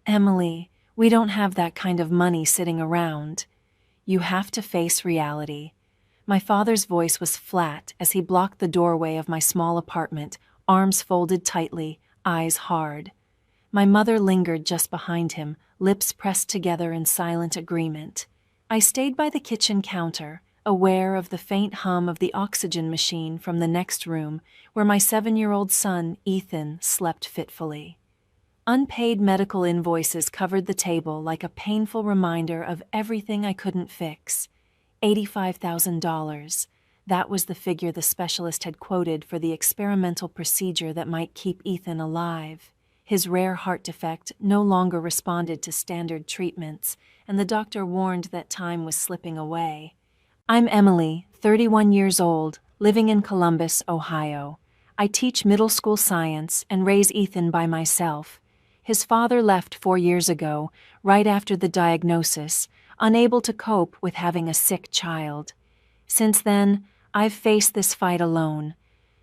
Emily, we don't have that kind of money sitting around. You have to face reality. My father's voice was flat as he blocked the doorway of my small apartment, arms folded tightly, eyes hard. My mother lingered just behind him, lips pressed together in silent agreement. I stayed by the kitchen counter, aware of the faint hum of the oxygen machine from the next room, where my 7-year-old son, Ethan, slept fitfully. Unpaid medical invoices covered the table like a painful reminder of everything I couldn't fix. $85,000. That was the figure the specialist had quoted for the experimental procedure that might keep Ethan alive. His rare heart defect no longer responded to standard treatments, and the doctor warned that time was slipping away. I'm Emily, 31 years old, living in Columbus, Ohio. I teach middle school science and raise Ethan by myself. His father left 4 years ago, right after the diagnosis, unable to cope with having a sick child. Since then, I've faced this fight alone.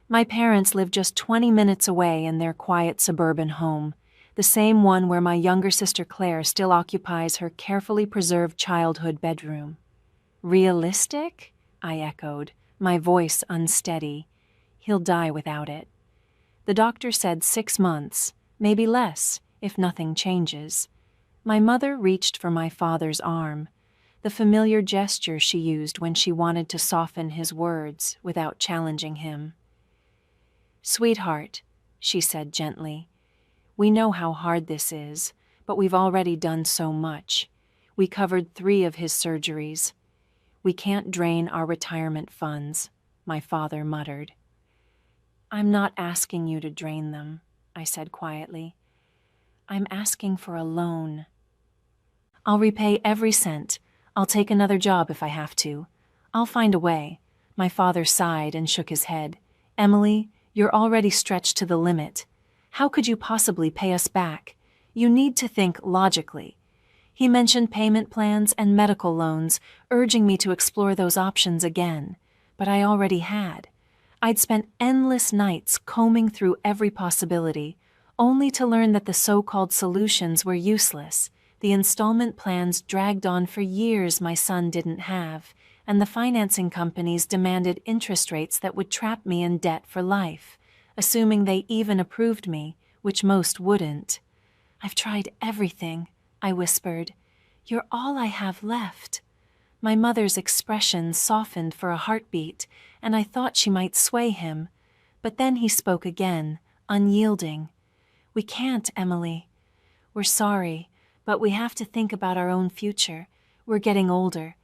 My parents live just 20 minutes away in their quiet suburban home, the same one where my younger sister Claire still occupies her carefully preserved childhood bedroom. Realistic? I echoed, my voice unsteady. He'll die without it. The doctor said 6 months, maybe less, if nothing changes. My mother reached for my father's arm, the familiar gesture she used when she wanted to soften his words without challenging him. "Sweetheart," she said gently, "we know how hard this is, but we've already done so much. We covered 3 of his surgeries. We can't drain our retirement funds," my father muttered. "I'm not asking you to drain them," I said quietly. "I'm asking for a loan. I'll repay every cent. I'll take another job if I have to. I'll find a way." My father sighed and shook his head. "Emily, you're already stretched to the limit. How could you possibly pay us back? You need to think logically." He mentioned payment plans and medical loans, urging me to explore those options again. But I already had. I'd spent endless nights combing through every possibility, only to learn that the so-called solutions were useless. The installment plans dragged on for years my son didn't have, and the financing companies demanded interest rates that would trap me in debt for life, assuming they even approved me, which most wouldn't. "I've tried everything," I whispered. "You're all I have left." My mother's expression softened for a heartbeat, and I thought she might sway him. But then he spoke again, unyielding. "We can't, Emily. We're sorry, but we have to think about our own future. We're getting older."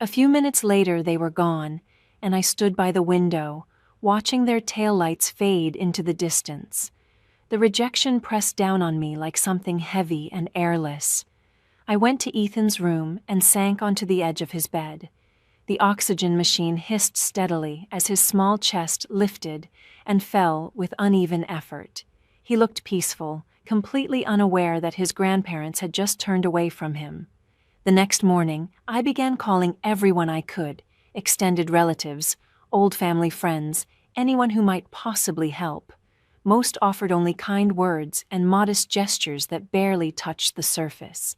A few minutes later they were gone, and I stood by the window, watching their taillights fade into the distance. The rejection pressed down on me like something heavy and airless. I went to Ethan's room and sank onto the edge of his bed. The oxygen machine hissed steadily as his small chest lifted and fell with uneven effort. He looked peaceful, completely unaware that his grandparents had just turned away from him. The next morning, I began calling everyone I could, extended relatives, old family friends, anyone who might possibly help. Most offered only kind words and modest gestures that barely touched the surface.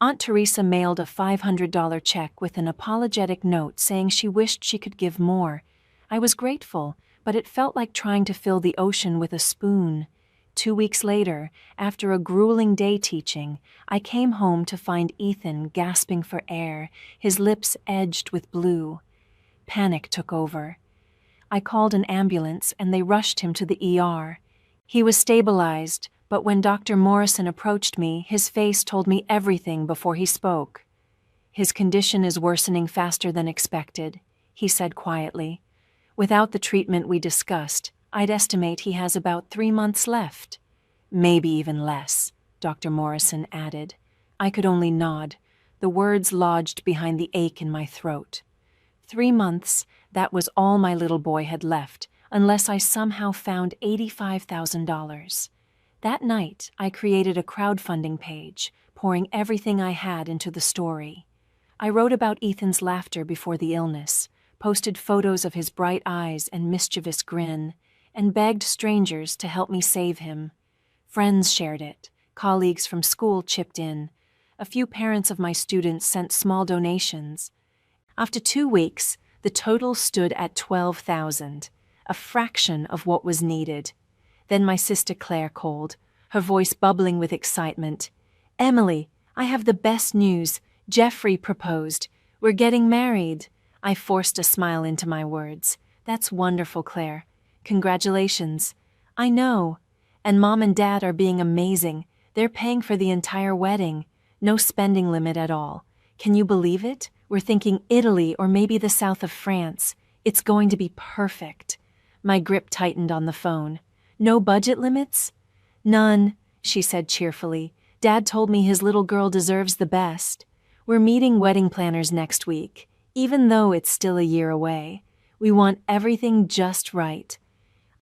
Aunt Teresa mailed a $500 check with an apologetic note saying she wished she could give more. I was grateful, but it felt like trying to fill the ocean with a spoon. 2 weeks later, after a grueling day teaching, I came home to find Ethan gasping for air, his lips edged with blue. Panic took over. I called an ambulance and they rushed him to the ER. He was stabilized, but when Dr. Morrison approached me, his face told me everything before he spoke. "His condition is worsening faster than expected," he said quietly. "Without the treatment we discussed, I'd estimate he has about 3 months left." "Maybe even less," Dr. Morrison added. I could only nod. The words lodged behind the ache in my throat. 3 months, that was all my little boy had left, unless I somehow found $85,000. That night, I created a crowdfunding page, pouring everything I had into the story. I wrote about Ethan's laughter before the illness, posted photos of his bright eyes and mischievous grin, and begged strangers to help me save him. Friends shared it, Colleagues from school chipped in. A few parents of my students sent small donations. After 2 weeks, the total stood at $12,000, a fraction of what was needed. Then my sister Claire called, her voice bubbling with excitement. "Emily, I have the best news. Jeffrey proposed. We're getting married." I forced a smile into my words. "That's wonderful, Claire. Congratulations." "I know. And Mom and Dad are being amazing. They're paying for the entire wedding. No spending limit at all. Can you believe it? We're thinking Italy or maybe the south of France. It's going to be perfect." My grip tightened on the phone. "No budget limits?" "None," she said cheerfully. "Dad told me his little girl deserves the best. We're meeting wedding planners next week, even though it's still a year away. We want everything just right."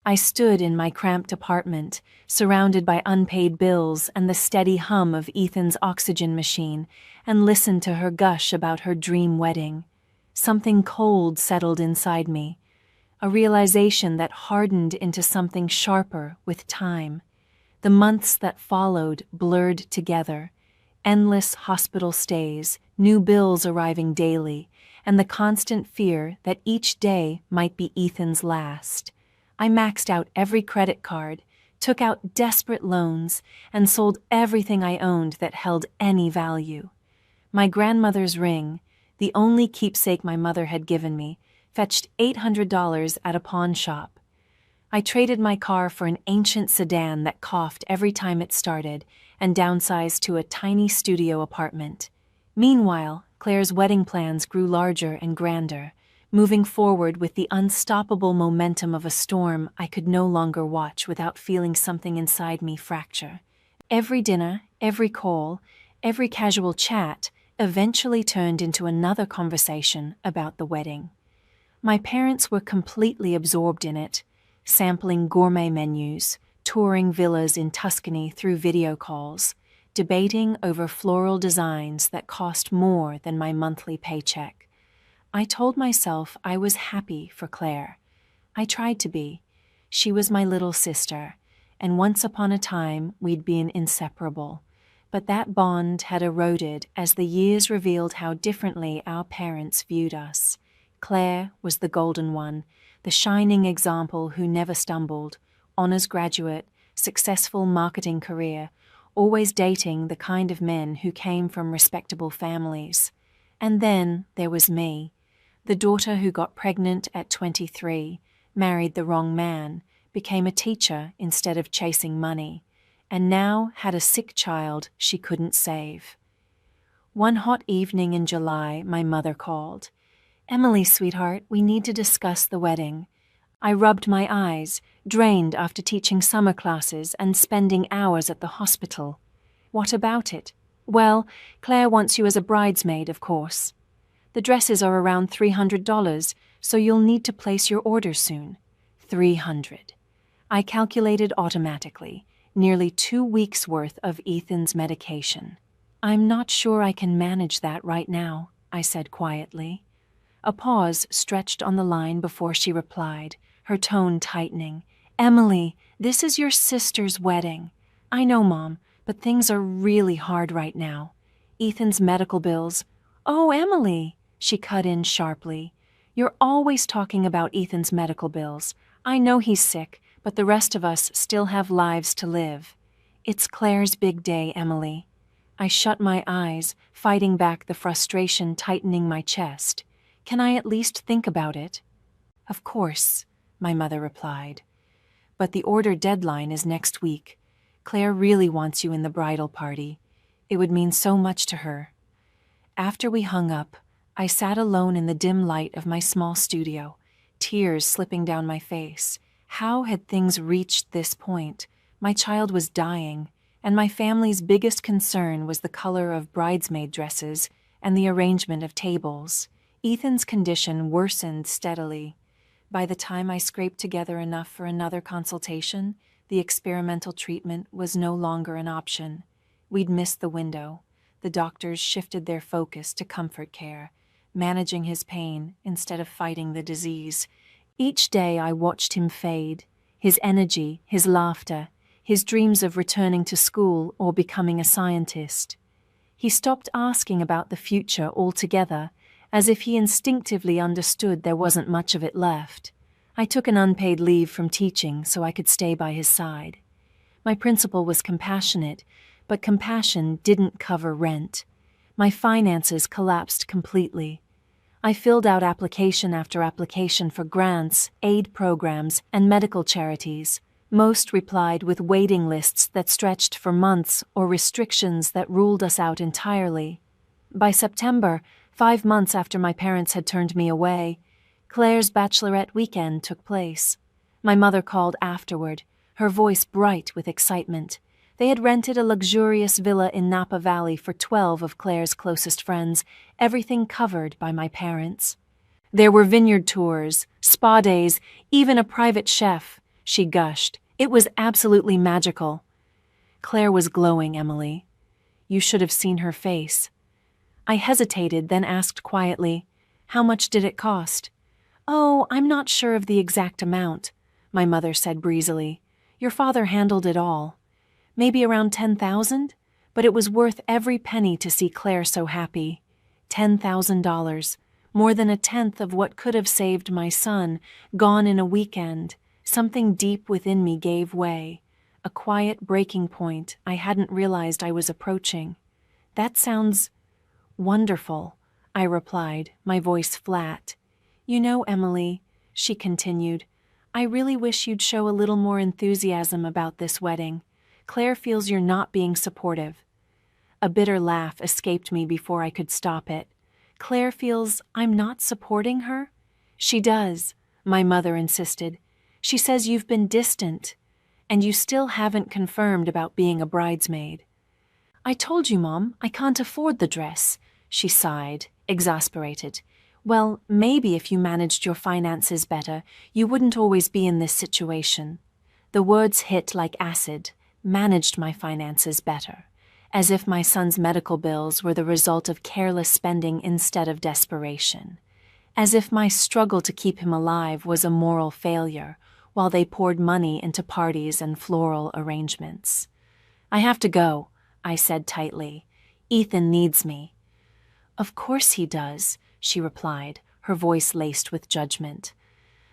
I stood in my cramped apartment, surrounded by unpaid bills and the steady hum of Ethan's oxygen machine, and listened to her gush about her dream wedding. Something cold settled inside me, a realization that hardened into something sharper with time. The months that followed blurred together. Endless hospital stays, new bills arriving daily, and the constant fear that each day might be Ethan's last. I maxed out every credit card, took out desperate loans, and sold everything I owned that held any value. My grandmother's ring, the only keepsake my mother had given me, fetched $800 at a pawn shop. I traded my car for an ancient sedan that coughed every time it started, and downsized to a tiny studio apartment. Meanwhile, Claire's wedding plans grew larger and grander, moving forward with the unstoppable momentum of a storm I could no longer watch without feeling something inside me fracture. Every dinner, every call, every casual chat eventually turned into another conversation about the wedding. My parents were completely absorbed in it, sampling gourmet menus, touring villas in Tuscany through video calls, debating over floral designs that cost more than my monthly paycheck. I told myself I was happy for Claire. I tried to be. She was my little sister, and once upon a time we'd been inseparable. But that bond had eroded as the years revealed how differently our parents viewed us. Claire was the golden one, the shining example who never stumbled, honors graduate, successful marketing career, always dating the kind of men who came from respectable families. And then there was me, the daughter who got pregnant at 23, married the wrong man, became a teacher instead of chasing money, and now had a sick child she couldn't save. One hot evening in July, my mother called. "Emily, sweetheart, we need to discuss the wedding." I rubbed my eyes, drained after teaching summer classes and spending hours at the hospital. "What about it?" "Well, Claire wants you as a bridesmaid, of course. The dresses are around $300, so you'll need to place your order soon." $300. I calculated automatically, nearly 2 weeks' worth of Ethan's medication. "I'm not sure I can manage that right now," I said quietly. A pause stretched on the line before she replied, her tone tightening. "Emily, this is your sister's wedding. I know, Mom, but things are really hard right now. Ethan's medical bills—" "Oh, Emily," she cut in sharply. "You're always talking about Ethan's medical bills. I know he's sick, but the rest of us still have lives to live. It's Claire's big day, Emily." I shut my eyes, fighting back the frustration tightening my chest. "Can I at least think about it?" "Of course," my mother replied. "But the order deadline is next week. Claire really wants you in the bridal party. It would mean so much to her." After we hung up, I sat alone in the dim light of my small studio, tears slipping down my face. How had things reached this point? My child was dying, and my family's biggest concern was the color of bridesmaid dresses and the arrangement of tables. Ethan's condition worsened steadily. By the time I scraped together enough for another consultation, the experimental treatment was no longer an option. We'd missed the window. The doctors shifted their focus to comfort care, managing his pain instead of fighting the disease. Each day I watched him fade, his energy, his laughter, his dreams of returning to school or becoming a scientist. He stopped asking about the future altogether, as if he instinctively understood there wasn't much of it left. I took an unpaid leave from teaching so I could stay by his side. My principal was compassionate, but compassion didn't cover rent. My finances collapsed completely. I filled out application after application for grants, aid programs, and medical charities. Most replied with waiting lists that stretched for months or restrictions that ruled us out entirely. By September, 5 months after my parents had turned me away, Claire's bachelorette weekend took place. My mother called afterward, her voice bright with excitement. They had rented a luxurious villa in Napa Valley for 12 of Claire's closest friends, everything covered by my parents. There were vineyard tours, spa days, even a private chef, she gushed. It was absolutely magical. Claire was glowing, Emily. You should have seen her face. I hesitated, then asked quietly, "How much did it cost?" "Oh, I'm not sure of the exact amount," my mother said breezily. "Your father handled it all. Maybe around 10,000, but it was worth every penny to see Claire so happy. $10,000, more than a tenth of what could have saved my son, gone in a weekend. Something deep within me gave way, a quiet breaking point I hadn't realized I was approaching. That sounds wonderful, I replied, my voice flat. You know, Emily, she continued, I really wish you'd show a little more enthusiasm about this wedding. Claire feels you're not being supportive. A bitter laugh escaped me before I could stop it. Claire feels I'm not supporting her? She does, my mother insisted. She says you've been distant, and you still haven't confirmed about being a bridesmaid. I told you, Mom, I can't afford the dress, she sighed, exasperated. Well, maybe if you managed your finances better, you wouldn't always be in this situation. The words hit like acid. Managed my finances better, as if my son's medical bills were the result of careless spending instead of desperation, as if my struggle to keep him alive was a moral failure, while they poured money into parties and floral arrangements. I have to go, I said tightly. Ethan needs me. Of course he does, she replied, her voice laced with judgment.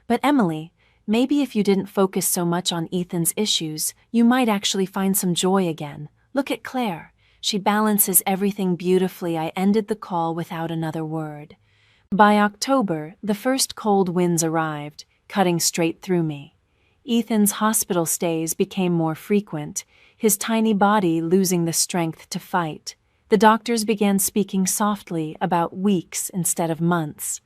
But Emily, maybe if you didn't focus so much on Ethan's issues, you might actually find some joy again. Look at Claire. She balances everything beautifully. I ended the call without another word. By October, the first cold winds arrived, cutting straight through me. Ethan's hospital stays became more frequent, his tiny body losing the strength to fight. The doctors began speaking softly about weeks instead of months.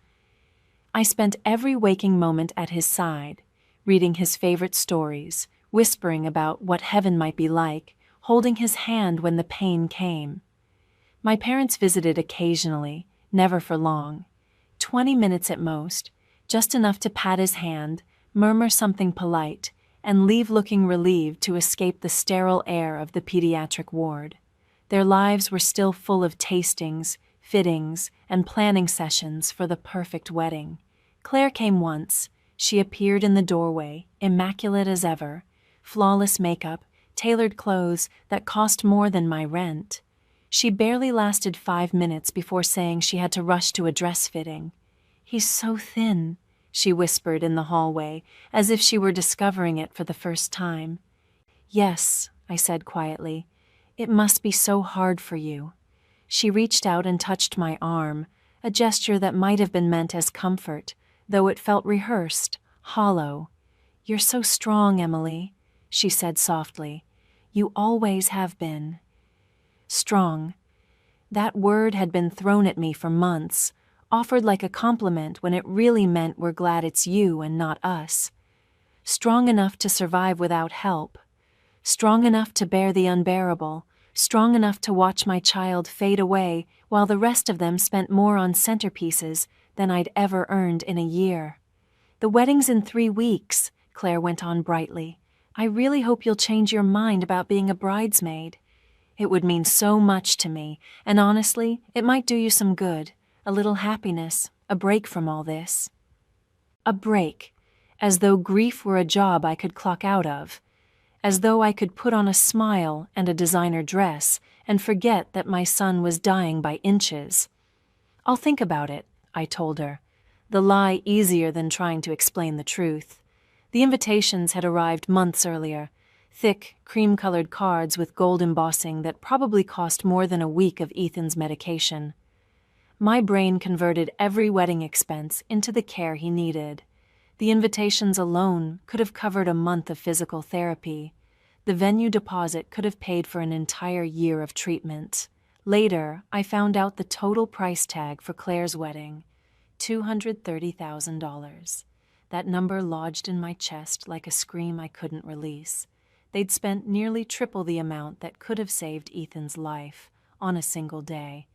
I spent every waking moment at his side, reading his favorite stories, whispering about what heaven might be like, holding his hand when the pain came. My parents visited occasionally, never for long. 20 minutes at most, just enough to pat his hand, murmur something polite, and leave looking relieved to escape the sterile air of the pediatric ward. Their lives were still full of tastings, fittings, and planning sessions for the perfect wedding. Claire came once. She appeared in the doorway, immaculate as ever, flawless makeup, tailored clothes that cost more than my rent. She barely lasted 5 minutes before saying she had to rush to a dress fitting. He's so thin, she whispered in the hallway, as if she were discovering it for the first time. Yes, I said quietly, it must be so hard for you. She reached out and touched my arm, a gesture that might have been meant as comfort, though it felt rehearsed, hollow. You're so strong, Emily, she said softly. You always have been. Strong. That word had been thrown at me for months, offered like a compliment when it really meant we're glad it's you and not us. Strong enough to survive without help. Strong enough to bear the unbearable. Strong enough to watch my child fade away while the rest of them spent more on centerpieces than I'd ever earned in a year. The wedding's in 3 weeks, Claire went on brightly. I really hope you'll change your mind about being a bridesmaid. It would mean so much to me, and honestly, it might do you some good. A little happiness, a break from all this. A break, as though grief were a job I could clock out of. as though I could put on a smile and a designer dress and forget that my son was dying by inches. "I'll think about it," I told her, the lie easier than trying to explain the truth. The invitations had arrived months earlier, thick, cream-colored cards with gold embossing that probably cost more than a week of Ethan's medication. My brain converted every wedding expense into the care he needed. The invitations alone could have covered a month of physical therapy. The venue deposit could have paid for an entire year of treatment. Later, I found out the total price tag for Claire's wedding, $230,000. That number lodged in my chest like a scream I couldn't release. They'd spent nearly triple the amount that could have saved Ethan's life on a single day.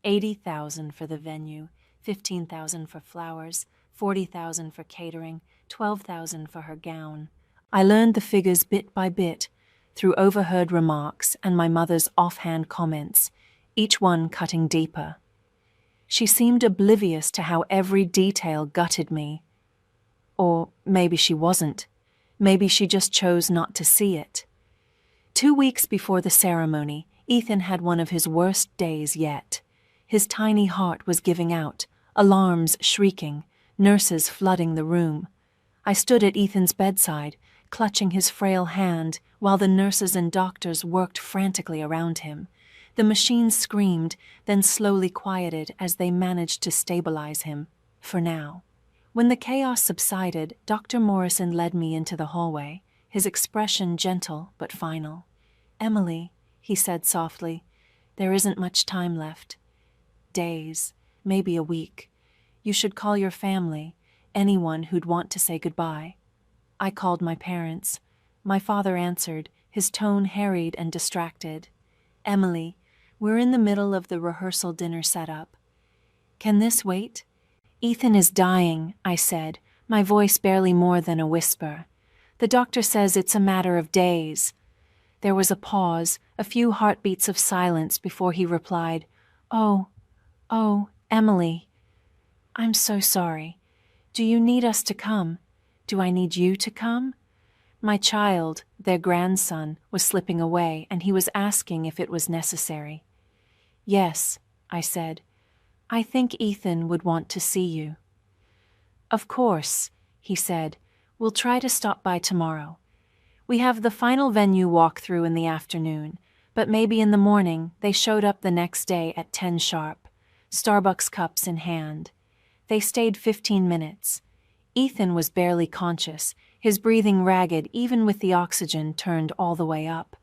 $80,000 for the venue, $15,000 for flowers, $40,000 for catering, $12,000 for her gown. I learned the figures bit by bit through overheard remarks and my mother's offhand comments, each one cutting deeper. She seemed oblivious to how every detail gutted me. Or maybe she wasn't. Maybe she just chose not to see it. 2 weeks before the ceremony, Ethan had one of his worst days yet. His tiny heart was giving out, alarms shrieking, nurses flooding the room. I stood at Ethan's bedside, clutching his frail hand, while the nurses and doctors worked frantically around him. The machines screamed, then slowly quieted as they managed to stabilize him, for now. When the chaos subsided, Dr. Morrison led me into the hallway, his expression gentle but final. "Emily," he said softly, "there isn't much time left. Days, maybe a week. You should call your family, anyone who'd want to say goodbye." I called my parents. My father answered, his tone harried and distracted. "Emily, we're in the middle of the rehearsal dinner setup. Can this wait?" "Ethan is dying," I said, my voice barely more than a whisper. "The doctor says it's a matter of days." There was a pause, a few heartbeats of silence before he replied, Oh, Emily. I'm so sorry. Do you need us to come? Do I need you to come?" My child, their grandson, was slipping away, and he was asking if it was necessary. "Yes," I said. "I think Ethan would want to see you." "Of course," he said. "We'll try to stop by tomorrow. We have the final venue walkthrough in the afternoon, but maybe in the morning." They showed up the next day at 10 sharp, Starbucks cups in hand. They stayed 15 minutes. Ethan was barely conscious, his breathing ragged even with the oxygen turned all the way up.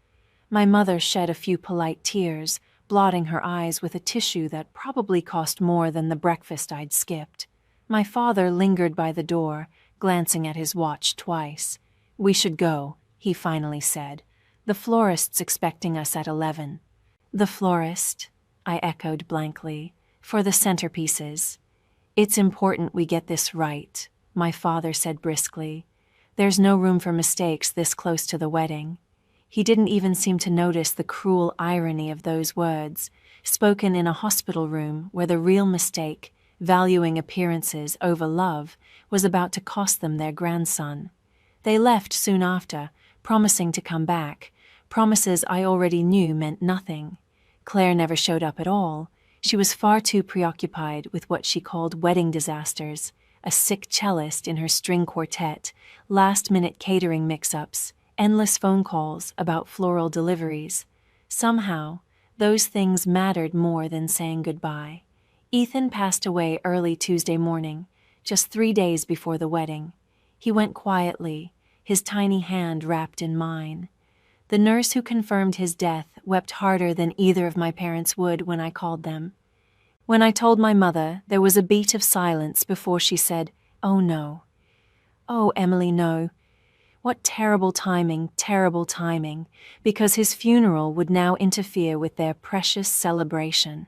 My mother shed a few polite tears, blotting her eyes with a tissue that probably cost more than the breakfast I'd skipped. My father lingered by the door, glancing at his watch twice. "We should go," he finally said. "The florist's expecting us at 11. "The florist?" I echoed blankly. "For the centerpieces." "It's important we get this right," my father said briskly. "There's no room for mistakes this close to the wedding." He didn't even seem to notice the cruel irony of those words, spoken in a hospital room where the real mistake, valuing appearances over love, was about to cost them their grandson. They left soon after, promising to come back, promises I already knew meant nothing. Claire never showed up at all. She was far too preoccupied with what she called wedding disasters, a sick cellist in her string quartet, last-minute catering mix-ups, endless phone calls about floral deliveries. Somehow, those things mattered more than saying goodbye. Ethan passed away early Tuesday morning, just 3 days before the wedding. He went quietly, his tiny hand wrapped in mine. The nurse who confirmed his death wept harder than either of my parents would when I called them. When I told my mother, there was a beat of silence before she said, "Oh no. Oh, Emily, no. What terrible timing, because his funeral would now interfere with their precious celebration."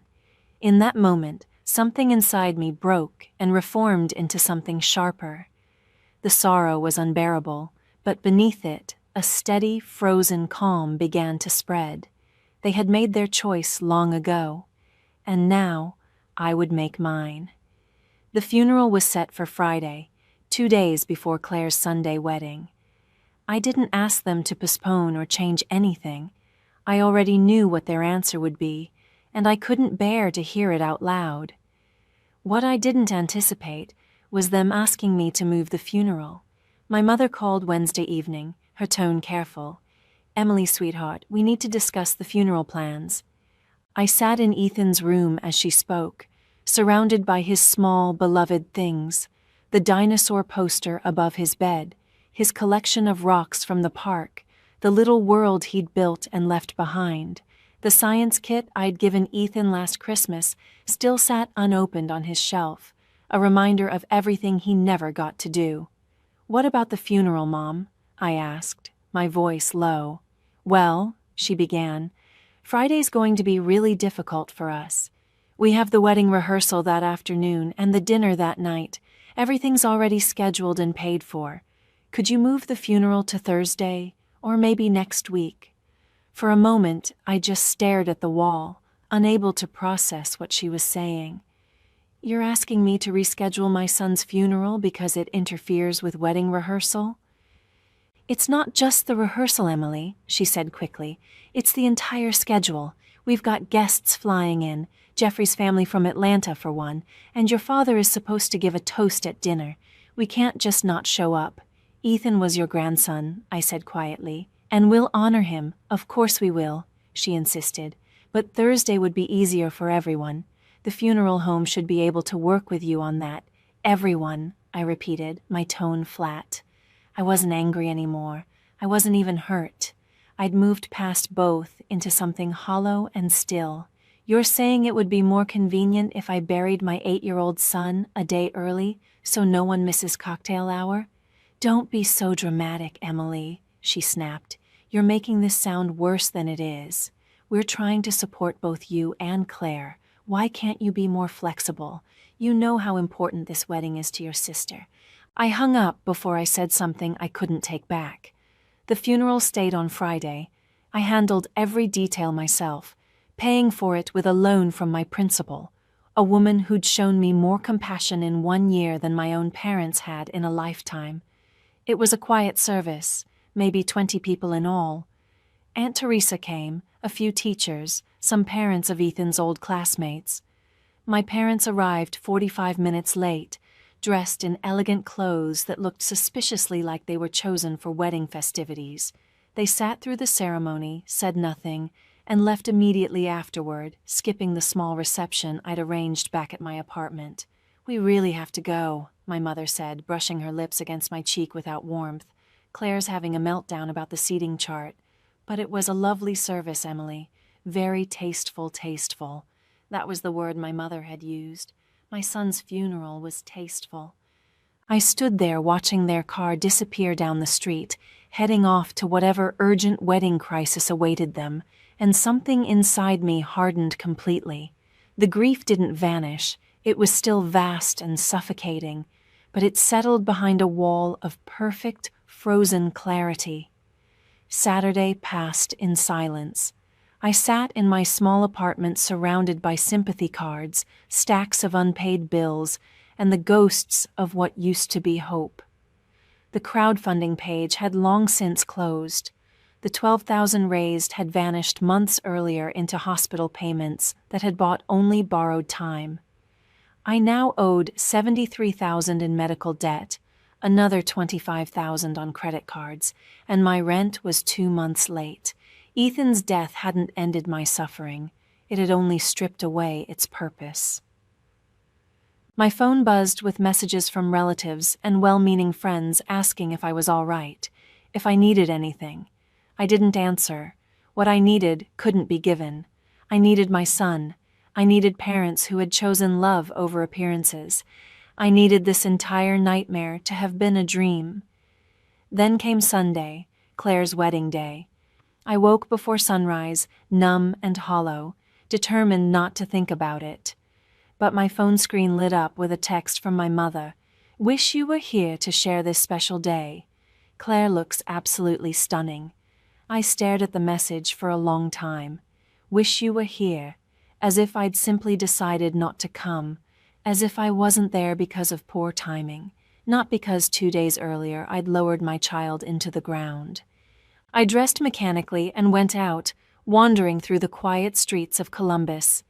In that moment, something inside me broke and reformed into something sharper. The sorrow was unbearable, but beneath it, a steady, frozen calm began to spread. They had made their choice long ago, and now I would make mine. The funeral was set for Friday, 2 days before Claire's Sunday wedding. I didn't ask them to postpone or change anything. I already knew what their answer would be, and I couldn't bear to hear it out loud. What I didn't anticipate was them asking me to move the funeral. My mother called Wednesday evening, her tone careful. "Emily, sweetheart, we need to discuss the funeral plans." I sat in Ethan's room as she spoke, surrounded by his small, beloved things, the dinosaur poster above his bed, his collection of rocks from the park, the little world he'd built and left behind. The science kit I'd given Ethan last Christmas still sat unopened on his shelf, a reminder of everything he never got to do. "What about the funeral, Mom?" I asked, my voice low. "Well," she began, "Friday's going to be really difficult for us. We have the wedding rehearsal that afternoon and the dinner that night. Everything's already scheduled and paid for. Could you move the funeral to Thursday, or maybe next week?" For a moment, I just stared at the wall, unable to process what she was saying. "You're asking me to reschedule my son's funeral because it interferes with wedding rehearsal?" "It's not just the rehearsal, Emily," she said quickly. "It's the entire schedule. We've got guests flying in, Jeffrey's family from Atlanta for one, and your father is supposed to give a toast at dinner. We can't just not show up. Ethan was your grandson," I said quietly, "and we'll honor him. Of course we will," she insisted. "But Thursday would be easier for everyone. The funeral home should be able to work with you on that." "Everyone," I repeated, my tone flat. I wasn't angry anymore. I wasn't even hurt. I'd moved past both into something hollow and still. "You're saying it would be more convenient if I buried my 8-year-old son a day early so no one misses cocktail hour?" "Don't be so dramatic, Emily," she snapped. "You're making this sound worse than it is. We're trying to support both you and Claire. Why can't you be more flexible? You know how important this wedding is to your sister." I hung up before I said something I couldn't take back. The funeral stayed on Friday. I handled every detail myself, paying for it with a loan from my principal, a woman who'd shown me more compassion in 1 year than my own parents had in a lifetime. It was a quiet service, maybe 20 people in all. Aunt Teresa came, a few teachers, some parents of Ethan's old classmates. My parents arrived 45 minutes late, dressed in elegant clothes that looked suspiciously like they were chosen for wedding festivities. They sat through the ceremony, said nothing, and left immediately afterward, skipping the small reception I'd arranged back at my apartment. "We really have to go," my mother said, brushing her lips against my cheek without warmth. "Claire's having a meltdown about the seating chart. But it was a lovely service, Emily. Very tasteful. That was the word my mother had used. My son's funeral was tasteful." I stood there watching their car disappear down the street, heading off to whatever urgent wedding crisis awaited them, and something inside me hardened completely. The grief didn't vanish. It was still vast and suffocating, but it settled behind a wall of perfect, frozen clarity. Saturday passed in silence. I sat in my small apartment surrounded by sympathy cards, stacks of unpaid bills, and the ghosts of what used to be hope. The crowdfunding page had long since closed. The $12,000 raised had vanished months earlier into hospital payments that had bought only borrowed time. I now owed $73,000 in medical debt, another $25,000 on credit cards, and my rent was 2 months late. Ethan's death hadn't ended my suffering. It had only stripped away its purpose. My phone buzzed with messages from relatives and well-meaning friends asking if I was all right, if I needed anything. I didn't answer. What I needed couldn't be given. I needed my son. I needed parents who had chosen love over appearances. I needed this entire nightmare to have been a dream. Then came Sunday, Claire's wedding day. I woke before sunrise, numb and hollow, determined not to think about it. But my phone screen lit up with a text from my mother. "Wish you were here to share this special day. Claire looks absolutely stunning." I stared at the message for a long time. Wish you were here, as if I'd simply decided not to come, as if I wasn't there because of poor timing. not because 2 days earlier I'd lowered my child into the ground. I dressed mechanically and went out, wandering through the quiet streets of Columbus.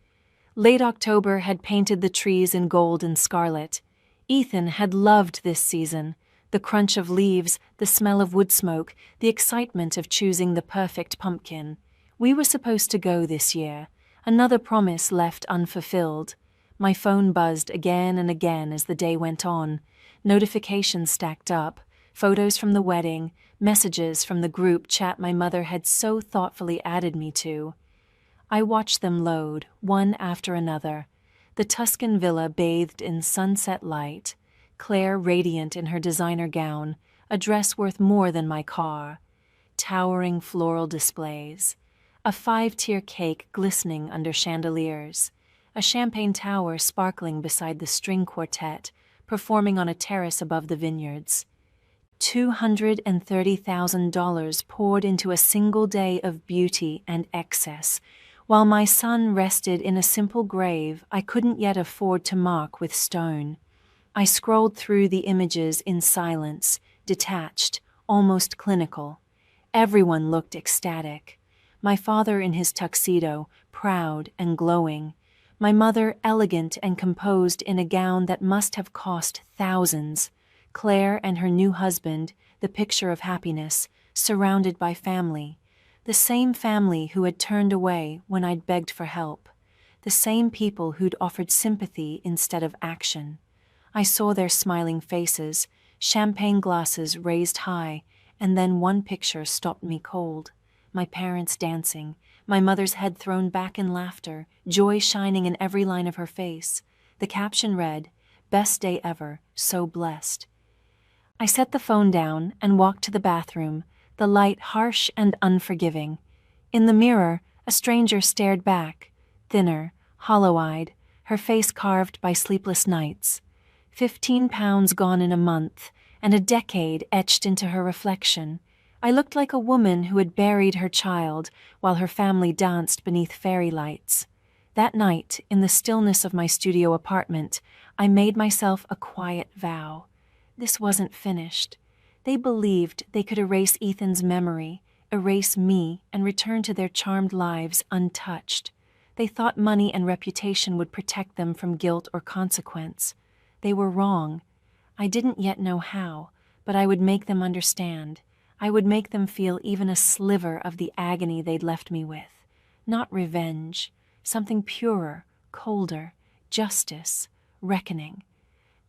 Late October had painted the trees in gold and scarlet. Ethan had loved this season: the crunch of leaves, the smell of wood smoke, the excitement of choosing the perfect pumpkin. We were supposed to go this year, another promise left unfulfilled. My phone buzzed again and again as the day went on. Notifications stacked up, photos from the wedding, messages from the group chat my mother had so thoughtfully added me to. I watched them load, one after another. The Tuscan villa bathed in sunset light, Claire radiant in her designer gown, a dress worth more than my car, towering floral displays, a 5-tier cake glistening under chandeliers, a champagne tower sparkling beside the string quartet performing on a terrace above the vineyards. $230,000 poured into a single day of beauty and excess, while my son rested in a simple grave I couldn't yet afford to mark with stone. I scrolled through the images in silence, detached, almost clinical. Everyone looked ecstatic. My father in his tuxedo, proud and glowing. My mother elegant and composed in a gown that must have cost thousands. Claire and her new husband, the picture of happiness, surrounded by family. The same family who had turned away when I'd begged for help. The same people who'd offered sympathy instead of action. I saw their smiling faces, champagne glasses raised high, and then one picture stopped me cold. My parents dancing, my mother's head thrown back in laughter, joy shining in every line of her face. The caption read, "Best day ever, so blessed." I set the phone down and walked to the bathroom, the light harsh and unforgiving. In the mirror, a stranger stared back, thinner, hollow-eyed, her face carved by sleepless nights. 15 pounds gone in a month, and a decade etched into her reflection. I looked like a woman who had buried her child while her family danced beneath fairy lights. That night, in the stillness of my studio apartment, I made myself a quiet vow. This wasn't finished. They believed they could erase Ethan's memory, erase me, and return to their charmed lives untouched. They thought money and reputation would protect them from guilt or consequence. They were wrong. I didn't yet know how, but I would make them understand. I would make them feel even a sliver of the agony they'd left me with. Not revenge, something purer, colder, justice, reckoning.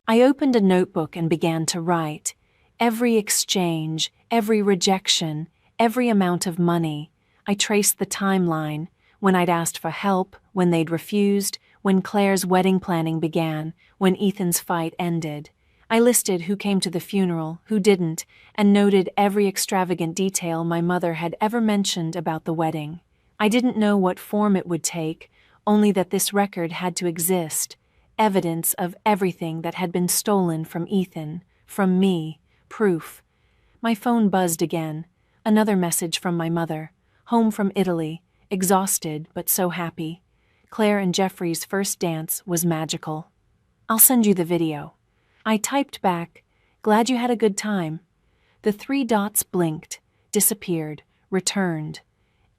I opened a notebook and began to write. Every exchange, every rejection, every amount of money. I traced the timeline, when I'd asked for help, when they'd refused, when Claire's wedding planning began, when Ethan's fight ended. I listed who came to the funeral, who didn't, and noted every extravagant detail my mother had ever mentioned about the wedding. I didn't know what form it would take, only that this record had to exist, evidence of everything that had been stolen from Ethan, from me, proof. My phone buzzed again, another message from my mother, home from Italy, exhausted but so happy. Claire and Jeffrey's first dance was magical. "I'll send you the video." I typed back, "Glad you had a good time." The 3 dots blinked, disappeared, returned.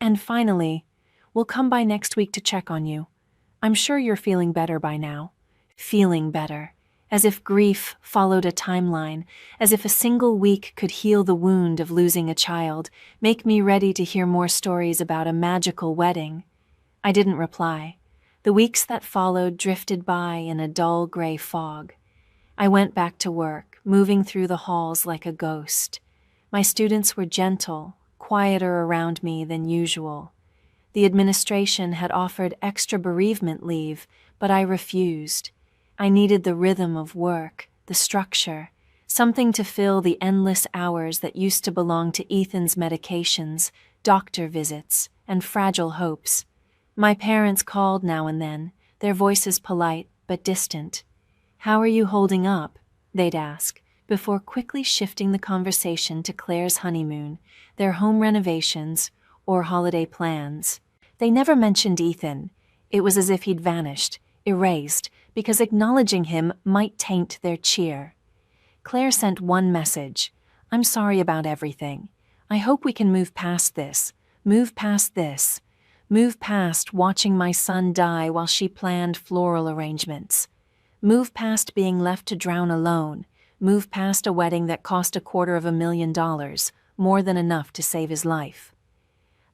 And finally, "We'll come by next week to check on you. I'm sure you're feeling better by now." Feeling better. As if grief followed a timeline, as if a single week could heal the wound of losing a child, make me ready to hear more stories about a magical wedding. I didn't reply. The weeks that followed drifted by in a dull gray fog. I went back to work, moving through the halls like a ghost. My students were gentle, quieter around me than usual. The administration had offered extra bereavement leave, but I refused. I needed the rhythm of work, the structure, something to fill the endless hours that used to belong to Ethan's medications, doctor visits, and fragile hopes. My parents called now and then, their voices polite but distant. "How are you holding up?" they'd ask, before quickly shifting the conversation to Claire's honeymoon, their home renovations, or holiday plans. They never mentioned Ethan. It was as if he'd vanished, erased, because acknowledging him might taint their cheer. Claire sent one message. I'm sorry about everything. I hope we can move past this. Move past this. Move past watching my son die while she planned floral arrangements. Move past being left to drown alone. Move past a wedding that cost $250,000, more than enough to save his life.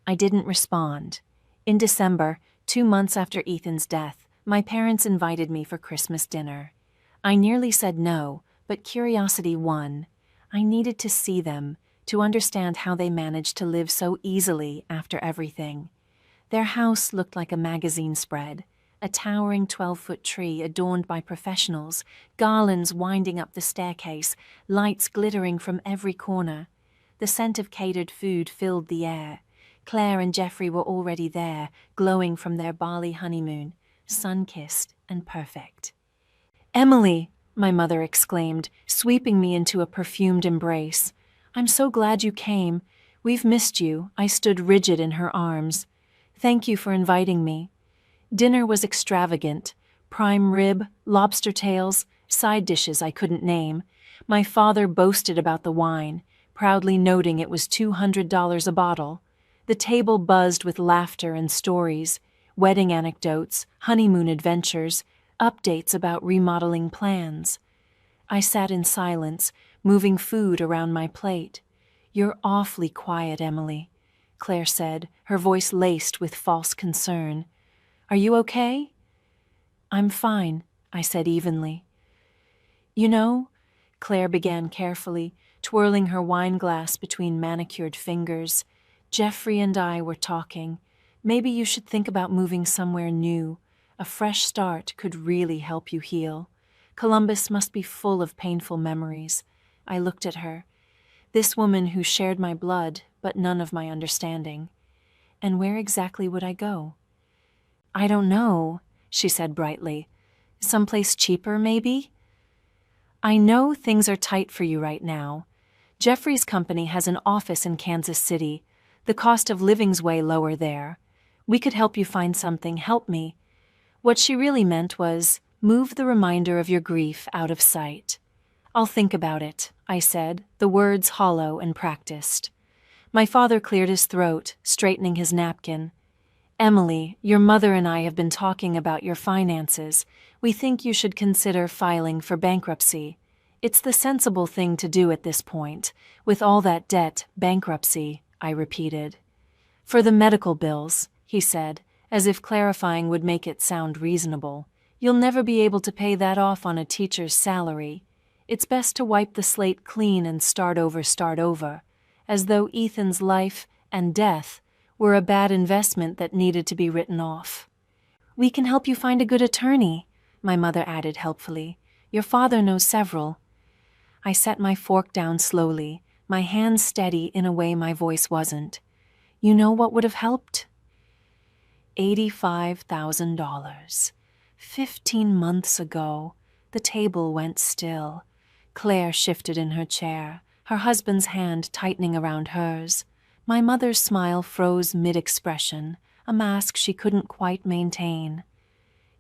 I didn't respond. In December, 2 months after Ethan's death, my parents invited me for Christmas dinner. I nearly said no, but curiosity won. I needed to see them, to understand how they managed to live so easily after everything. Their house looked like a magazine spread, a towering 12-foot tree adorned by professionals, garlands winding up the staircase, lights glittering from every corner. The scent of catered food filled the air. Claire and Jeffrey were already there, glowing from their Bali honeymoon, sun-kissed and perfect. "Emily," my mother exclaimed, sweeping me into a perfumed embrace. "I'm so glad you came. We've missed you." I stood rigid in her arms. "Thank you for inviting me." Dinner was extravagant. Prime rib, lobster tails, side dishes I couldn't name. My father boasted about the wine, proudly noting it was $200 a bottle. The table buzzed with laughter and stories, wedding anecdotes, honeymoon adventures, updates about remodeling plans. I sat in silence, moving food around my plate. "You're awfully quiet, Emily," Claire said, her voice laced with false concern. "Are you okay?" "I'm fine," I said evenly. "You know," Claire began carefully, twirling her wine glass between manicured fingers, "Jeffrey and I were talking. Maybe you should think about moving somewhere new. A fresh start could really help you heal. Columbus must be full of painful memories." I looked at her. This woman who shared my blood, but none of my understanding. And where exactly would I go? "I don't know," she said brightly. "Someplace cheaper, maybe?" "I know things are tight for you right now. Jeffrey's company has an office in Kansas City. The cost of living's way lower there. We could help you find something, help me." What she really meant was, move the reminder of your grief out of sight. "I'll think about it," I said, the words hollow and practiced. My father cleared his throat, straightening his napkin. "Emily, your mother and I have been talking about your finances. We think you should consider filing for bankruptcy. It's the sensible thing to do at this point. With all that debt, bankruptcy," I repeated. "For the medical bills," he said, as if clarifying would make it sound reasonable. "You'll never be able to pay that off on a teacher's salary. It's best to wipe the slate clean and start over, as though Ethan's life and death were a bad investment that needed to be written off." "We can help you find a good attorney," my mother added helpfully. "Your father knows several." I set my fork down slowly, my hands steady in a way my voice wasn't. "You know what would have helped?" $85,000. 15 months ago. The table went still. Claire shifted in her chair, her husband's hand tightening around hers. My mother's smile froze mid-expression, a mask she couldn't quite maintain.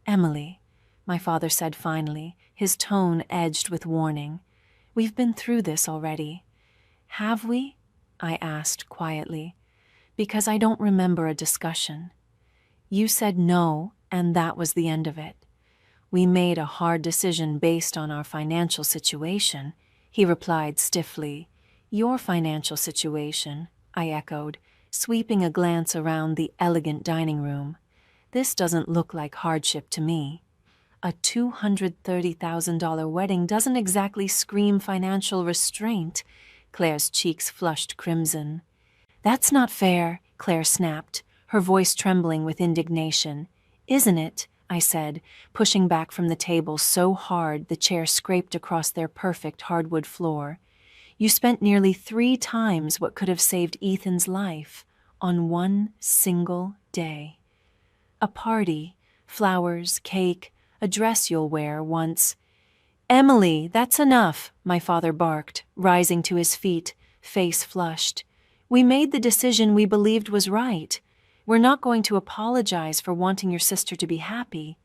"Emily," my father said finally, his tone edged with warning, "we've been through this already." "Have we?" I asked quietly. "Because I don't remember a discussion. You said no, and that was the end of it. We made a hard decision based on our financial situation," he replied stiffly. "Your financial situation," I echoed, sweeping a glance around the elegant dining room. "This doesn't look like hardship to me. A $230,000 wedding doesn't exactly scream financial restraint." Claire's cheeks flushed crimson. "That's not fair," Claire snapped, her voice trembling with indignation. "Isn't it?" I said, pushing back from the table so hard the chair scraped across their perfect hardwood floor. "You spent nearly 3 times what could have saved Ethan's life on one single day. A party, flowers, cake, a dress you'll wear once." "Emily, that's enough," my father barked, rising to his feet, face flushed. "We made the decision we believed was right. We're not going to apologize for wanting your sister to be happy."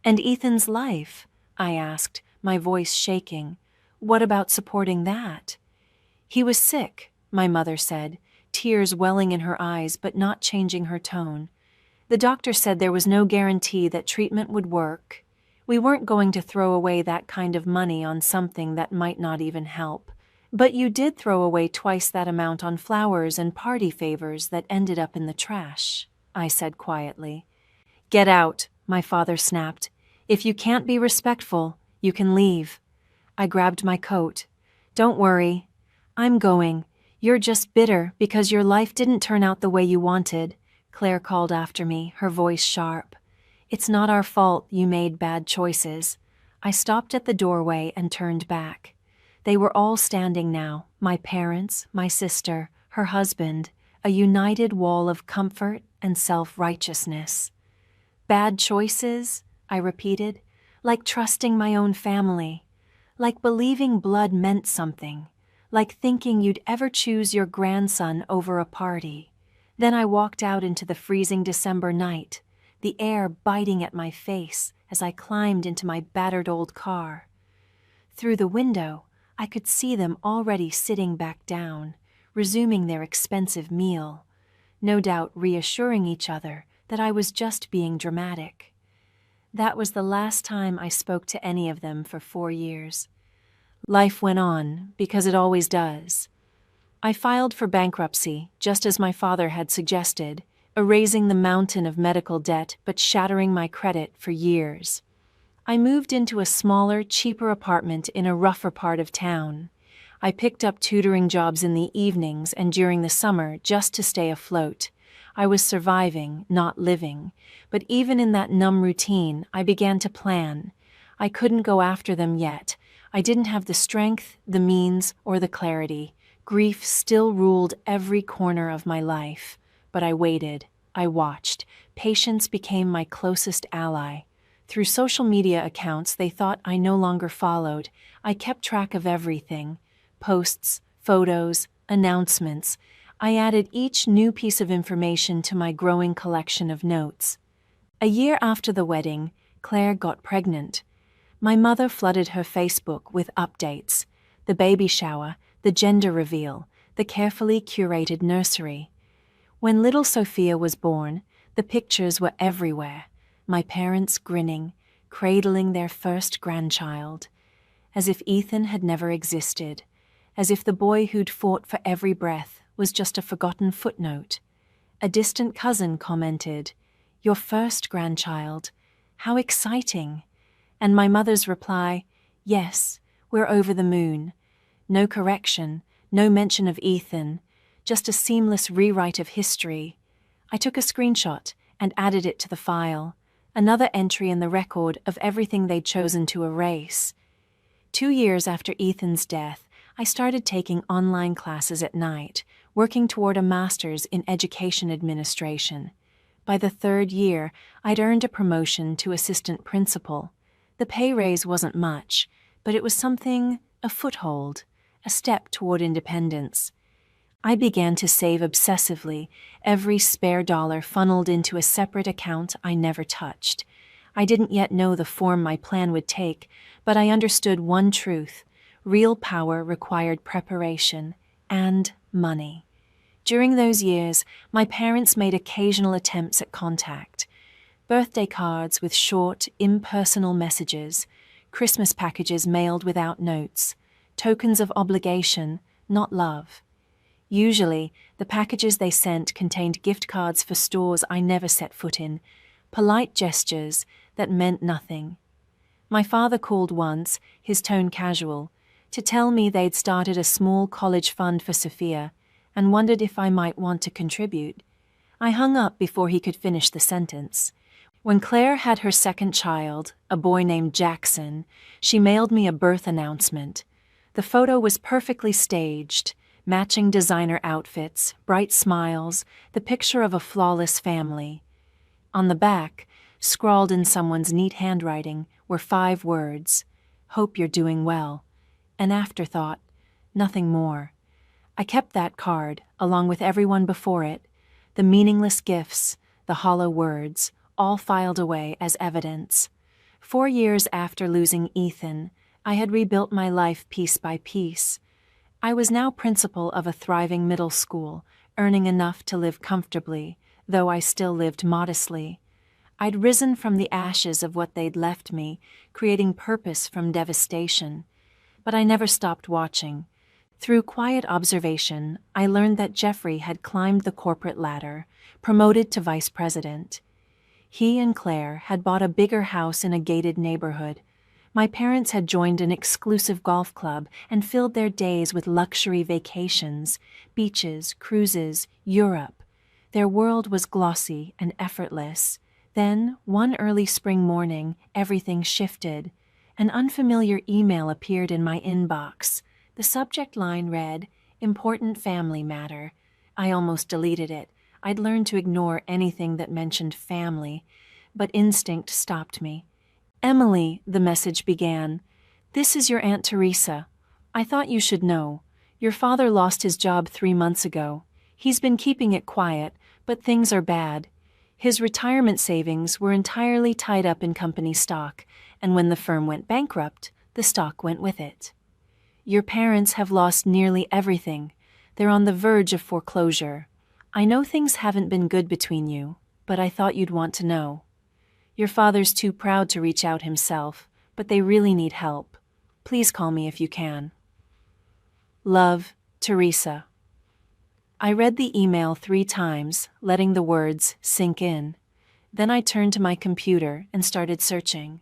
"And Ethan's life?" I asked, my voice shaking. What about supporting that? He was sick, my mother said, tears welling in her eyes but not changing her tone. The doctor said there was no guarantee that treatment would work. We weren't going to throw away that kind of money on something that might not even help. But you did throw away twice that amount on flowers and party favors that ended up in the trash, I said quietly. Get out, my father snapped. If you can't be respectful, you can leave. I grabbed my coat. Don't worry. I'm going. You're just bitter because your life didn't turn out the way you wanted, Claire called after me, her voice sharp. It's not our fault you made bad choices. I stopped at the doorway and turned back. They were all standing now, my parents, my sister, her husband, a united wall of comfort and self-righteousness. Bad choices, I repeated, like trusting my own family, like believing blood meant something, like thinking you'd ever choose your grandson over a party. Then I walked out into the freezing December night, the air biting at my face as I climbed into my battered old car. Through the window, I could see them already sitting back down, resuming their expensive meal, no doubt reassuring each other that I was just being dramatic. That was the last time I spoke to any of them for 4 years. Life went on, because it always does. I filed for bankruptcy, just as my father had suggested, erasing the mountain of medical debt but shattering my credit for years. I moved into a smaller, cheaper apartment in a rougher part of town. I picked up tutoring jobs in the evenings and during the summer just to stay afloat. I was surviving, not living, but even in that numb routine, I began to plan. I couldn't go after them yet. I didn't have the strength, the means, or the clarity. Grief still ruled every corner of my life. But I waited. I watched. Patience became my closest ally. Through social media accounts they thought I no longer followed, I kept track of everything. Posts, photos, announcements. I added each new piece of information to my growing collection of notes. A year after the wedding, Claire got pregnant. My mother flooded her Facebook with updates. The baby shower, the gender reveal, the carefully curated nursery. When little Sophia was born, the pictures were everywhere. My parents grinning, cradling their first grandchild, as if Ethan had never existed, as if the boy who'd fought for every breath was just a forgotten footnote. A distant cousin commented, "Your first grandchild. How exciting." And my mother's reply, "Yes, we're over the moon." No correction, no mention of Ethan, just a seamless rewrite of history. I took a screenshot and added it to the file. Another entry in the record of everything they'd chosen to erase. 2 years after Ethan's death, I started taking online classes at night, working toward a master's in education administration. By the 3rd year, I'd earned a promotion to assistant principal. The pay raise wasn't much, but it was something, a foothold, a step toward independence. I began to save obsessively, every spare dollar funneled into a separate account I never touched. I didn't yet know the form my plan would take, but I understood one truth: real power required preparation and money. During those years, my parents made occasional attempts at contact. Birthday cards with short, impersonal messages, Christmas packages mailed without notes, tokens of obligation, not love. Usually, the packages they sent contained gift cards for stores I never set foot in, polite gestures that meant nothing. My father called once, his tone casual, to tell me they'd started a small college fund for Sophia and wondered if I might want to contribute. I hung up before he could finish the sentence. When Claire had her second child, a boy named Jackson, she mailed me a birth announcement. The photo was perfectly staged, matching designer outfits, bright smiles, the picture of a flawless family. On the back, scrawled in someone's neat handwriting, were 5 words: "Hope you're doing well." An afterthought, nothing more. I kept that card, along with everyone before it, the meaningless gifts, the hollow words, all filed away as evidence. 4 years after losing Ethan, I had rebuilt my life piece by piece. I was now principal of a thriving middle school, earning enough to live comfortably, though I still lived modestly. I'd risen from the ashes of what they'd left me, creating purpose from devastation. But I never stopped watching. Through quiet observation, I learned that Jeffrey had climbed the corporate ladder, promoted to vice president. He and Claire had bought a bigger house in a gated neighborhood. My parents had joined an exclusive golf club and filled their days with luxury vacations, beaches, cruises, Europe. Their world was glossy and effortless. Then, one early spring morning, everything shifted. An unfamiliar email appeared in my inbox. The subject line read, "Important family matter." I almost deleted it. I'd learned to ignore anything that mentioned family, but instinct stopped me. "Emily," the message began, "this is your Aunt Teresa. I thought you should know. Your father lost his job 3 months ago. He's been keeping it quiet, but things are bad. His retirement savings were entirely tied up in company stock, and when the firm went bankrupt, the stock went with it. Your parents have lost nearly everything. They're on the verge of foreclosure. I know things haven't been good between you, but I thought you'd want to know. Your father's too proud to reach out himself, but they really need help. Please call me if you can. Love, Teresa." I read the email 3 times, letting the words sink in. Then I turned to my computer and started searching.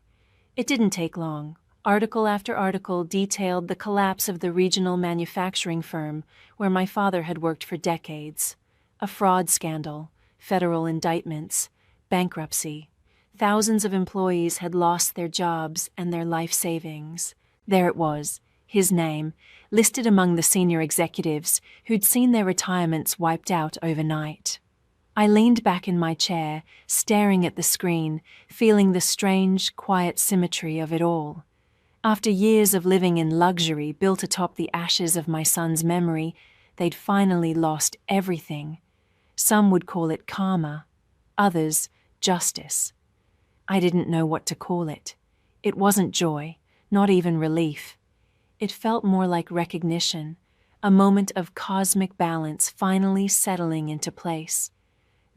It didn't take long. Article after article detailed the collapse of the regional manufacturing firm where my father had worked for decades. A fraud scandal, federal indictments, bankruptcy. Thousands of employees had lost their jobs and their life savings. There it was, his name, listed among the senior executives who'd seen their retirements wiped out overnight. I leaned back in my chair, staring at the screen, feeling the strange, quiet symmetry of it all. After years of living in luxury built atop the ashes of my son's memory, they'd finally lost everything. Some would call it karma, others, justice. I didn't know what to call it. It wasn't joy, not even relief. It felt more like recognition, a moment of cosmic balance finally settling into place.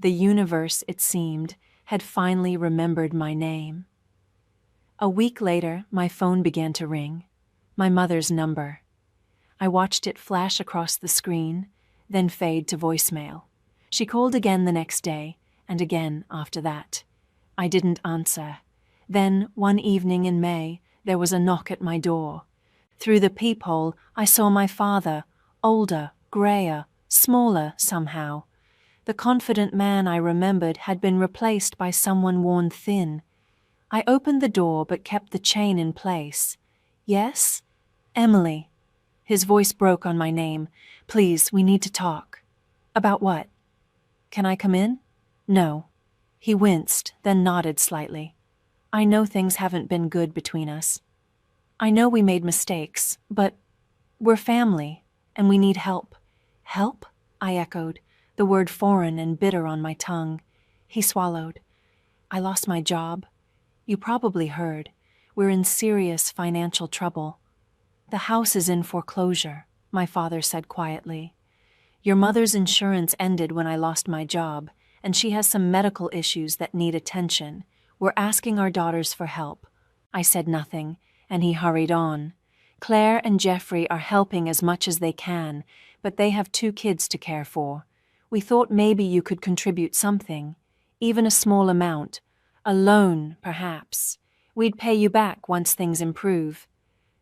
The universe, it seemed, had finally remembered my name. A week later, my phone began to ring. My mother's number. I watched it flash across the screen, then fade to voicemail. She called again the next day, and again after that. I didn't answer. Then, one evening in May, there was a knock at my door. Through the peephole, I saw my father, older, grayer, smaller somehow. The confident man I remembered had been replaced by someone worn thin. I opened the door but kept the chain in place. "Yes? Emily." His voice broke on my name. "Please, we need to talk." "About what?" "Can I come in?" "No." He winced, then nodded slightly. "I know things haven't been good between us. I know we made mistakes, but we're family, and we need help." "Help?" I echoed, the word foreign and bitter on my tongue. He swallowed. "I lost my job. You probably heard. We're in serious financial trouble." "The house is in foreclosure," my father said quietly. "Your mother's insurance ended when I lost my job, and she has some medical issues that need attention. We're asking our daughters for help." I said nothing, and he hurried on. "Claire and Jeffrey are helping as much as they can, but they have 2 kids to care for. We thought maybe you could contribute something, even a small amount. A loan, perhaps. We'd pay you back once things improve."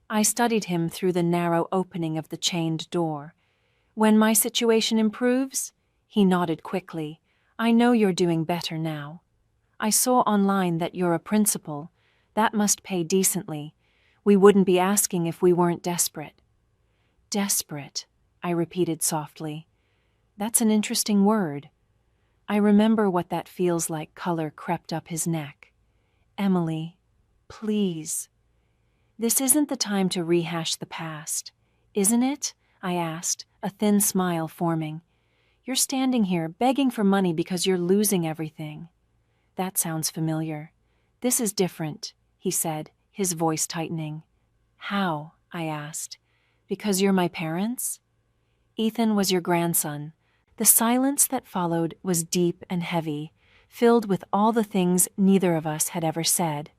I studied him through the narrow opening of the chained door. "When my situation improves?" He nodded quickly. "I know you're doing better now. I saw online that you're a principal. That must pay decently. We wouldn't be asking if we weren't desperate." "Desperate," I repeated softly. "That's an interesting word." I remember what that feels like. Color crept up his neck. "Emily, please." "This isn't the time to rehash the past, isn't it?" I asked, a thin smile forming. "You're standing here begging for money because you're losing everything." "That sounds familiar." "This is different," he said, his voice tightening. How? I asked. Because you're my parents? Ethan was your grandson. The silence that followed was deep and heavy, filled with all the things neither of us had ever said.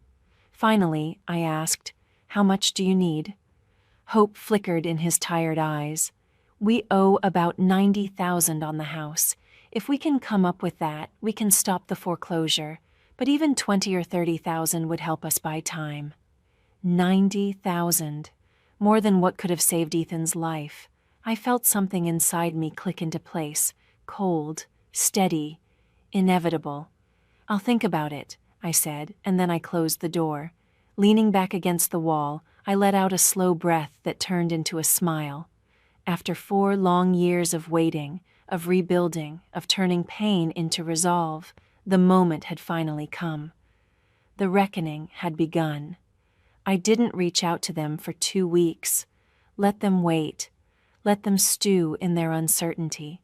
Finally, I asked, "How much do you need?" Hope flickered in his tired eyes. "We owe about 90,000 on the house. If we can come up with that, we can stop the foreclosure. But even 20 or 30,000 would help us buy time." 90,000. More than what could have saved Ethan's life. I felt something inside me click into place, cold, steady, inevitable. "I'll think about it," I said, and then I closed the door. Leaning back against the wall, I let out a slow breath that turned into a smile. After 4 long years of waiting, of rebuilding, of turning pain into resolve, the moment had finally come. The reckoning had begun. I didn't reach out to them for 2 weeks. Let them wait. Let them stew in their uncertainty.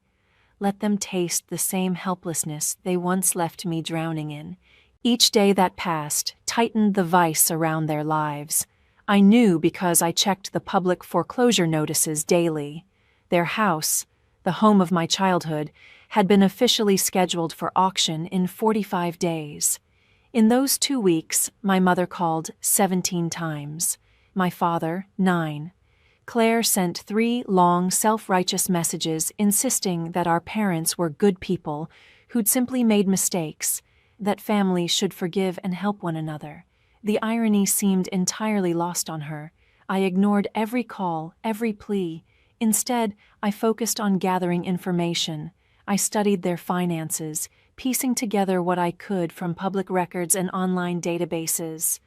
Let them taste the same helplessness they once left me drowning in. Each day that passed tightened the vice around their lives. I knew because I checked the public foreclosure notices daily. Their house, the home of my childhood, had been officially scheduled for auction in 45 days. In those 2 weeks, my mother called 17 times, my father 9. Claire sent 3 long, self-righteous messages insisting that our parents were good people who'd simply made mistakes, that families should forgive and help one another. The irony seemed entirely lost on her. I ignored every call, every plea. Instead, I focused on gathering information. I studied their finances, piecing together what I could from public records and online databases.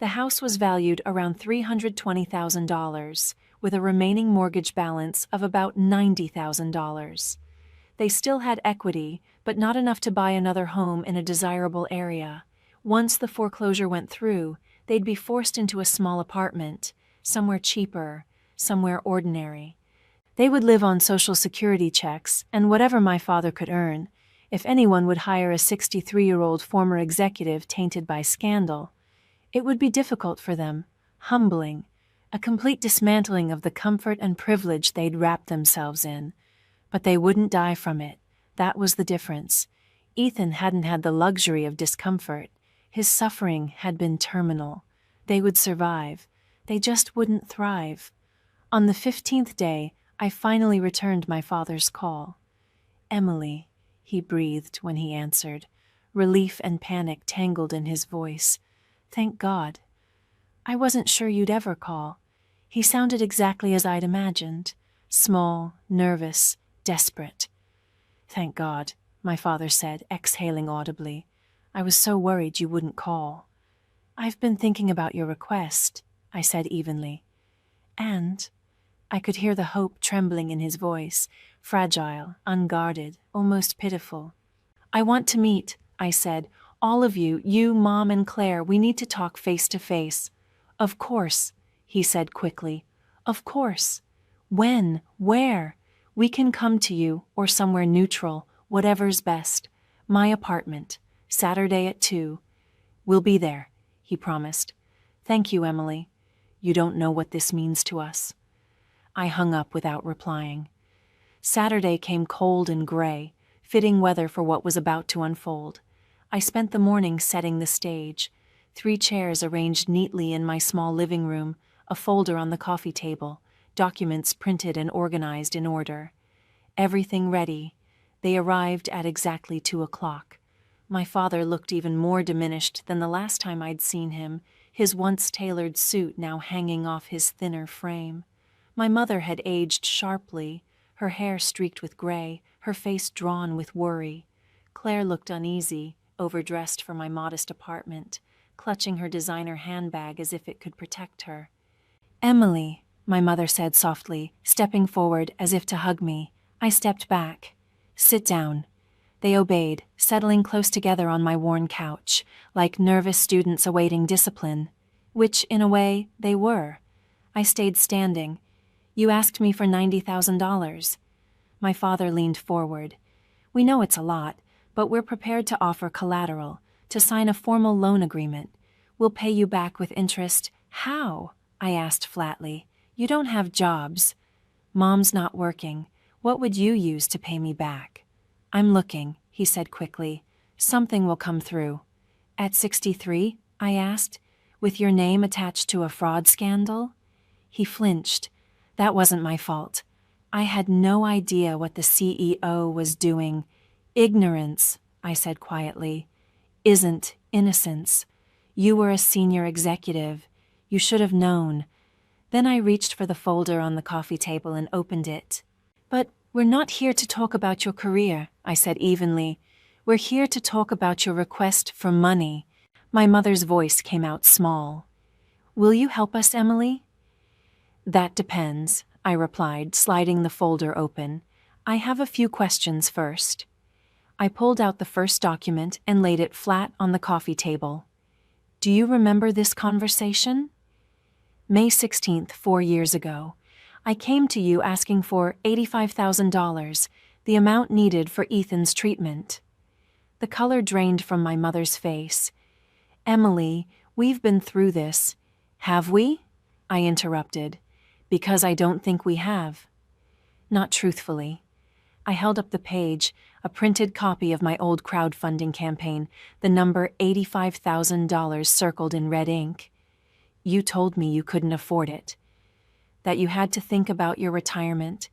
The house was valued around $320,000, with a remaining mortgage balance of about $90,000. They still had equity, but not enough to buy another home in a desirable area. Once the foreclosure went through, they'd be forced into a small apartment, somewhere cheaper, somewhere ordinary. They would live on Social Security checks and whatever my father could earn. If anyone would hire a 63-year-old former executive tainted by scandal, it would be difficult for them, humbling, a complete dismantling of the comfort and privilege they'd wrapped themselves in. But they wouldn't die from it. That was the difference. Ethan hadn't had the luxury of discomfort. His suffering had been terminal. They would survive. They just wouldn't thrive. On the 15th day, I finally returned my father's call. "Emily," he breathed when he answered, relief and panic tangled in his voice. "Thank God. I wasn't sure you'd ever call." He sounded exactly as I'd imagined, small, nervous, desperate. "Thank God," my father said, exhaling audibly. "I was so worried you wouldn't call." "I've been thinking about your request," I said evenly. "And—" I could hear the hope trembling in his voice, fragile, unguarded, almost pitiful. "I want to meet," I said. "All of you, Mom, and Claire, we need to talk face to face." "Of course," he said quickly. "Of course. When? Where? We can come to you, or somewhere neutral, whatever's best. My apartment, Saturday at 2. We'll be there," he promised. "Thank you, Emily. You don't know what this means to us." I hung up without replying. Saturday came cold and gray, fitting weather for what was about to unfold. I spent the morning setting the stage. 3 chairs arranged neatly in my small living room, a folder on the coffee table, documents printed and organized in order. Everything ready. They arrived at exactly 2 o'clock. My father looked even more diminished than the last time I'd seen him, his once tailored suit now hanging off his thinner frame. My mother had aged sharply, her hair streaked with gray, her face drawn with worry. Claire looked uneasy, overdressed for my modest apartment, clutching her designer handbag as if it could protect her. "Emily," my mother said softly, stepping forward as if to hug me. I stepped back. "Sit down." They obeyed, settling close together on my worn couch, like nervous students awaiting discipline, which, in a way, they were. I stayed standing. "You asked me for $90,000. My father leaned forward. "We know it's a lot, but we're prepared to offer collateral, to sign a formal loan agreement. We'll pay you back with interest." "How?" I asked flatly. You don't have jobs. Mom's not working. What would you use to pay me back? I'm looking, he said quickly. Something will come through. At 63? I asked. With your name attached to a fraud scandal? He flinched. That wasn't my fault. I had no idea what the CEO was doing. Ignorance, I said quietly, isn't innocence. You were a senior executive. You should have known. Then I reached for the folder on the coffee table and opened it. But we're not here to talk about your career, I said evenly. We're here to talk about your request for money. My mother's voice came out small. Will you help us, Emily? That depends, I replied, sliding the folder open. I have a few questions first. I pulled out the first document and laid it flat on the coffee table. Do you remember this conversation? May 16th, 4 years ago. I came to you asking for $85,000, the amount needed for Ethan's treatment. The color drained from my mother's face. Emily, we've been through this. Have we? I interrupted. Because I don't think we have. Not truthfully. I held up the page, a printed copy of my old crowdfunding campaign, the number $85,000 circled in red ink. You told me you couldn't afford it. That you had to think about your retirement,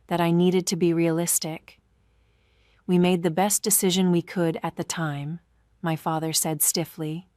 that I needed to be realistic. We made the best decision we could at the time, my father said stiffly.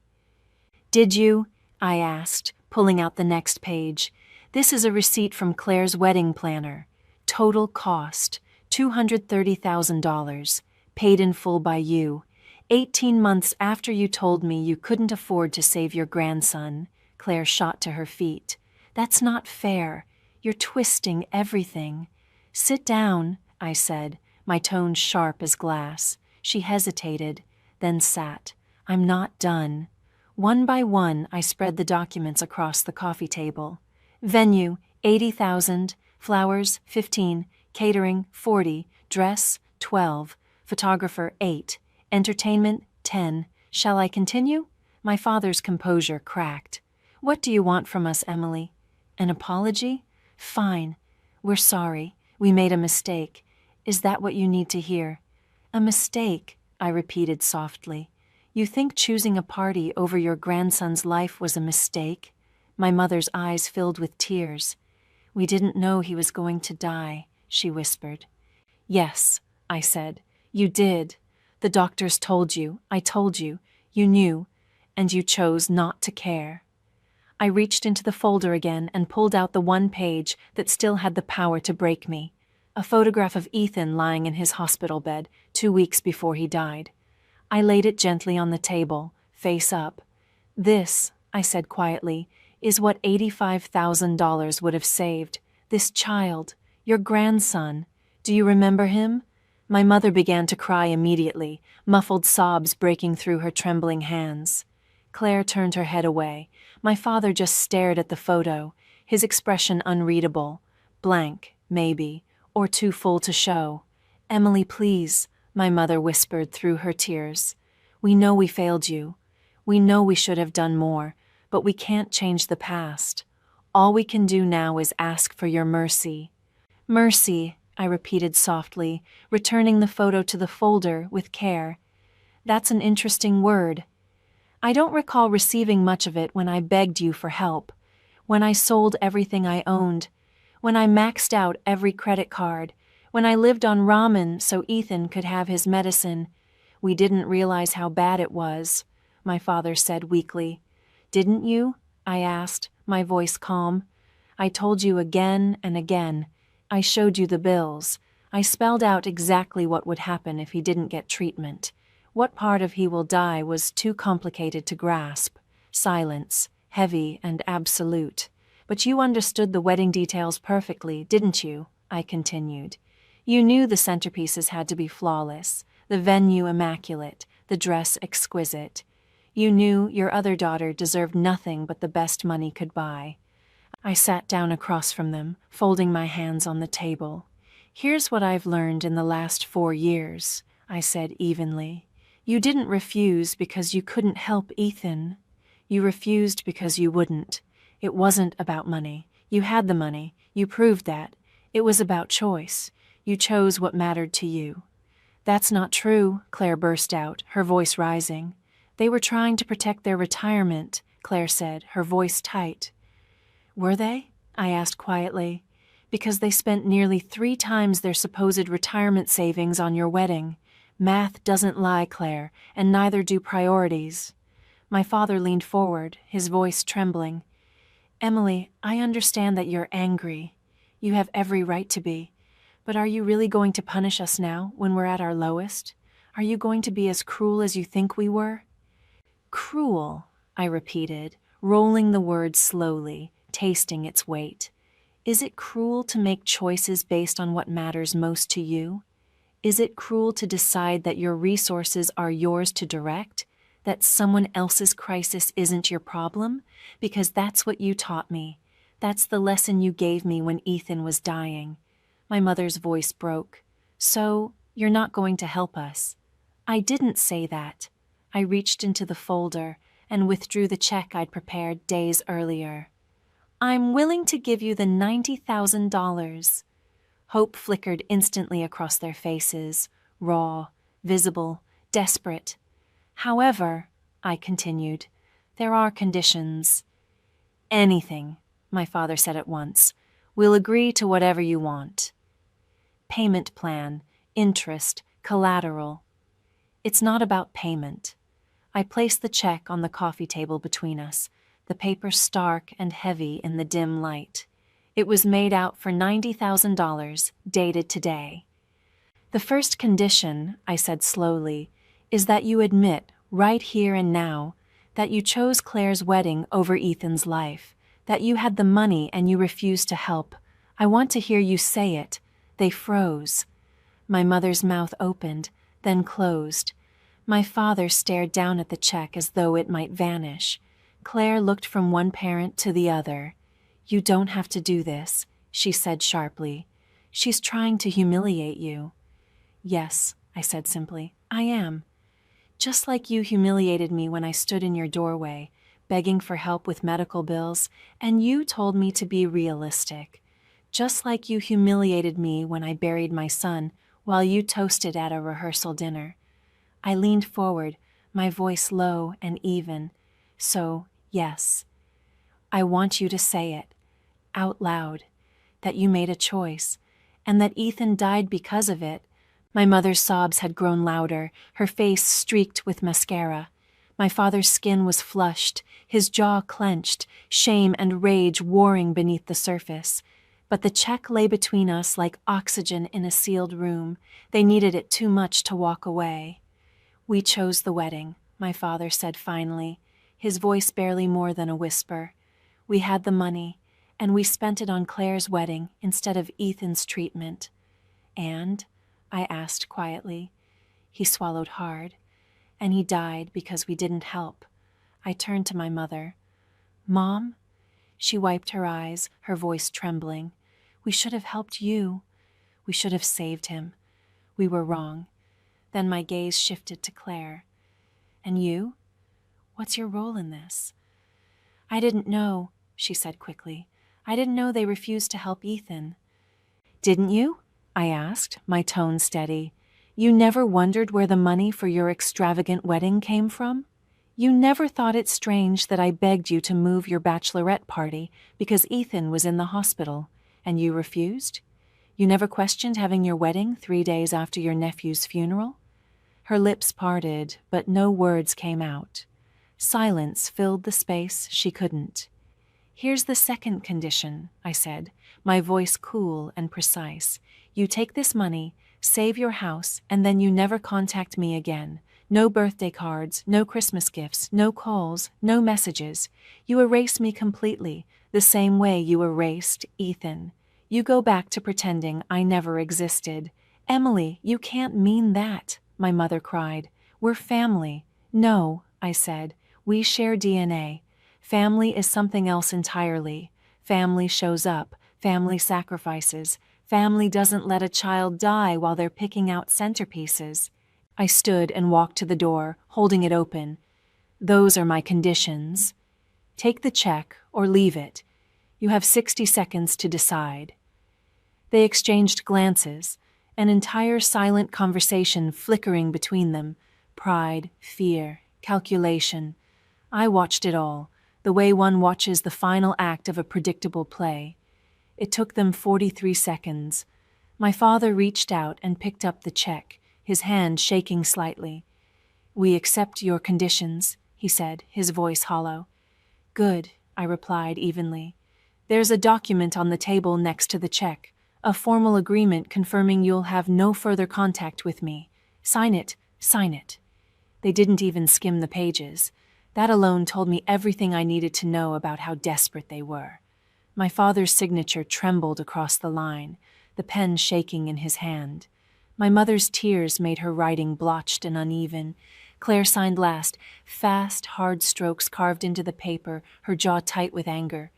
Did you? I asked, pulling out the next page. This is a receipt from Claire's wedding planner. Total cost, $230,000, paid in full by you. 18 months after you told me you couldn't afford to save your grandson. Claire shot to her feet. That's not fair. You're twisting everything. Sit down, I said, my tone sharp as glass. She hesitated, then sat. I'm not done. One by one, I spread the documents across the coffee table. Venue, $80,000. Flowers, 15. Catering, 40. Dress, 12. Photographer, 8. Entertainment, 10. Shall I continue? My father's composure cracked. What do you want from us, Emily? An apology? Fine. We're sorry. We made a mistake. Is that what you need to hear? A mistake, I repeated softly. You think choosing a party over your grandson's life was a mistake? My mother's eyes filled with tears. We didn't know he was going to die, she whispered. Yes, I said. You did. The doctors told you. I told you. You knew. And you chose not to care. I reached into the folder again and pulled out the one page that still had the power to break me. A photograph of Ethan lying in his hospital bed 2 weeks before he died. I laid it gently on the table, face up. This, I said quietly, is what $85,000 would have saved. This child, your grandson. Do you remember him? My mother began to cry immediately, muffled sobs breaking through her trembling hands. Claire turned her head away. My father just stared at the photo, his expression unreadable. Blank, maybe, or too full to show. Emily, please, my mother whispered through her tears. We know we failed you. We know we should have done more, but we can't change the past. All we can do now is ask for your mercy. Mercy, I repeated softly, returning the photo to the folder with care. That's an interesting word. I don't recall receiving much of it when I begged you for help, when I sold everything I owned, when I maxed out every credit card, when I lived on ramen so Ethan could have his medicine. We didn't realize how bad it was, my father said weakly. Didn't you? I asked, my voice calm. I told you again and again. I showed you the bills. I spelled out exactly what would happen if he didn't get treatment. What part of he will die was too complicated to grasp. Silence, heavy and absolute. But you understood the wedding details perfectly, didn't you? I continued. You knew the centerpieces had to be flawless, the venue immaculate, the dress exquisite. You knew your other daughter deserved nothing but the best money could buy. I sat down across from them, folding my hands on the table. Here's what I've learned in the last 4 years, I said evenly. You didn't refuse because you couldn't help Ethan. You refused because you wouldn't. It wasn't about money. You had the money. You proved that. It was about choice. You chose what mattered to you. That's not true, Claire burst out, her voice rising. They were trying to protect their retirement, Claire said, her voice tight. Were they? I asked quietly. Because they spent nearly 3 times their supposed retirement savings on your wedding. Math doesn't lie, Claire, and neither do priorities. My father leaned forward, his voice trembling. Emily, I understand that you're angry. You have every right to be. But are you really going to punish us now, when we're at our lowest? Are you going to be as cruel as you think we were? Cruel, I repeated, rolling the word slowly, tasting its weight. Is it cruel to make choices based on what matters most to you? Is it cruel to decide that your resources are yours to direct? That someone else's crisis isn't your problem? Because that's what you taught me. That's the lesson you gave me when Ethan was dying. My mother's voice broke. So, you're not going to help us. I didn't say that. I reached into the folder and withdrew the check I'd prepared days earlier. I'm willing to give you the $90,000. Hope flickered instantly across their faces, raw, visible, desperate. However, I continued, there are conditions. Anything, my father said at once. We'll agree to whatever you want. Payment plan, interest, collateral. It's not about payment. I placed the check on the coffee table between us, the paper stark and heavy in the dim light. It was made out for $90,000, dated today. The first condition, I said slowly, is that you admit, right here and now, that you chose Claire's wedding over Ethan's life, that you had the money and you refused to help. I want to hear you say it. They froze. My mother's mouth opened, then closed. My father stared down at the check as though it might vanish. Claire looked from one parent to the other. You don't have to do this, she said sharply. She's trying to humiliate you. Yes, I said simply, I am. Just like you humiliated me when I stood in your doorway, begging for help with medical bills, and you told me to be realistic. Just like you humiliated me when I buried my son while you toasted at a rehearsal dinner. I leaned forward, my voice low and even. So, yes, I want you to say it, out loud, that you made a choice, and that Ethan died because of it. My mother's sobs had grown louder, her face streaked with mascara. My father's skin was flushed, his jaw clenched, shame and rage warring beneath the surface. But the check lay between us like oxygen in a sealed room. They needed it too much to walk away. We chose the wedding, my father said finally, his voice barely more than a whisper. We had the money, and we spent it on Claire's wedding instead of Ethan's treatment. And, I asked quietly, he swallowed hard, and he died because we didn't help. I turned to my mother. Mom? She wiped her eyes, her voice trembling. We should have helped you. We should have saved him. We were wrong. Then my gaze shifted to Claire. And you? What's your role in this? I didn't know, she said quickly. I didn't know they refused to help Ethan. Didn't you? I asked, my tone steady. You never wondered where the money for your extravagant wedding came from? You never thought it strange that I begged you to move your bachelorette party because Ethan was in the hospital, and you refused? You never questioned having your wedding 3 days after your nephew's funeral? Her lips parted, but no words came out. Silence filled the space she couldn't. Here's the second condition, I said, my voice cool and precise. You take this money, save your house, and then you never contact me again. No birthday cards, no Christmas gifts, no calls, no messages. You erase me completely, the same way you erased Ethan. You go back to pretending I never existed. Emily, you can't mean that, my mother cried. We're family. No, I said, we share DNA. Family is something else entirely. Family shows up. Family sacrifices. Family doesn't let a child die while they're picking out centerpieces. I stood and walked to the door, holding it open. Those are my conditions. Take the check or leave it. You have 60 seconds to decide." They exchanged glances, an entire silent conversation flickering between them. Pride, fear, calculation. I watched it all, the way one watches the final act of a predictable play. It took them 43 seconds. My father reached out and picked up the check, his hand shaking slightly. "We accept your conditions," he said, his voice hollow. "Good," I replied evenly. "There's a document on the table next to the check, a formal agreement confirming you'll have no further contact with me. Sign it, sign it." They didn't even skim the pages. That alone told me everything I needed to know about how desperate they were. My father's signature trembled across the line, the pen shaking in his hand. My mother's tears made her writing blotched and uneven. Claire signed last, fast, hard strokes carved into the paper, her jaw tight with anger.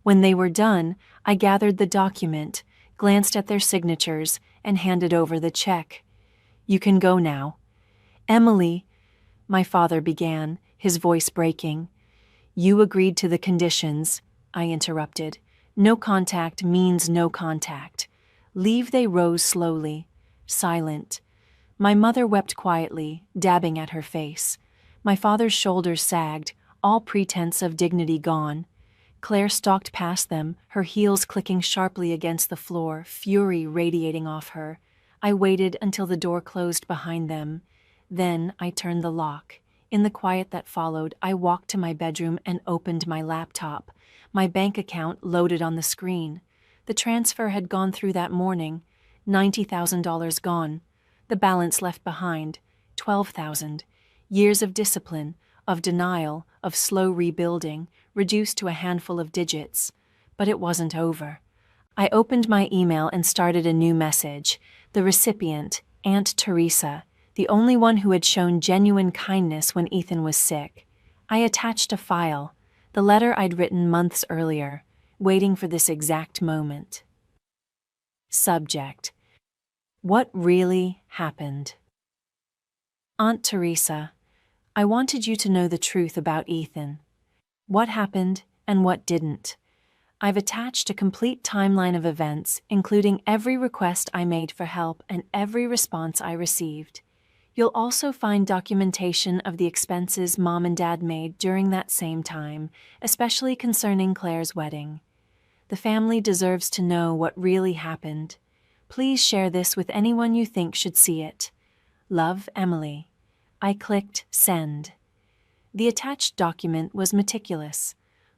When they were done, I gathered the document, glanced at their signatures, and handed over the check. "You can go now." "Emily," my father began, his voice breaking. "You agreed to the conditions," I interrupted. "No contact means no contact." Leave. They rose slowly, silent. My mother wept quietly, dabbing at her face. My father's shoulders sagged, all pretense of dignity gone. Claire stalked past them, her heels clicking sharply against the floor, fury radiating off her. I waited until the door closed behind them. Then I turned the lock. In the quiet that followed, I walked to my bedroom and opened my laptop. My bank account loaded on the screen. The transfer had gone through that morning. $90,000 gone. The balance left behind, $12,000. Years of discipline, of denial, of slow rebuilding, reduced to a handful of digits. But it wasn't over. I opened my email and started a new message. The recipient, Aunt Teresa, the only one who had shown genuine kindness when Ethan was sick. I attached a file, the letter I'd written months earlier, waiting for this exact moment. Subject: What really happened? Aunt Teresa, I wanted you to know the truth about Ethan. What happened and what didn't. I've attached a complete timeline of events, including every request I made for help and every response I received. You'll also find documentation of the expenses Mom and Dad made during that same time, especially concerning Claire's wedding. The family deserves to know what really happened. Please share this with anyone you think should see it. Love, Emily. I clicked send. The attached document was meticulous.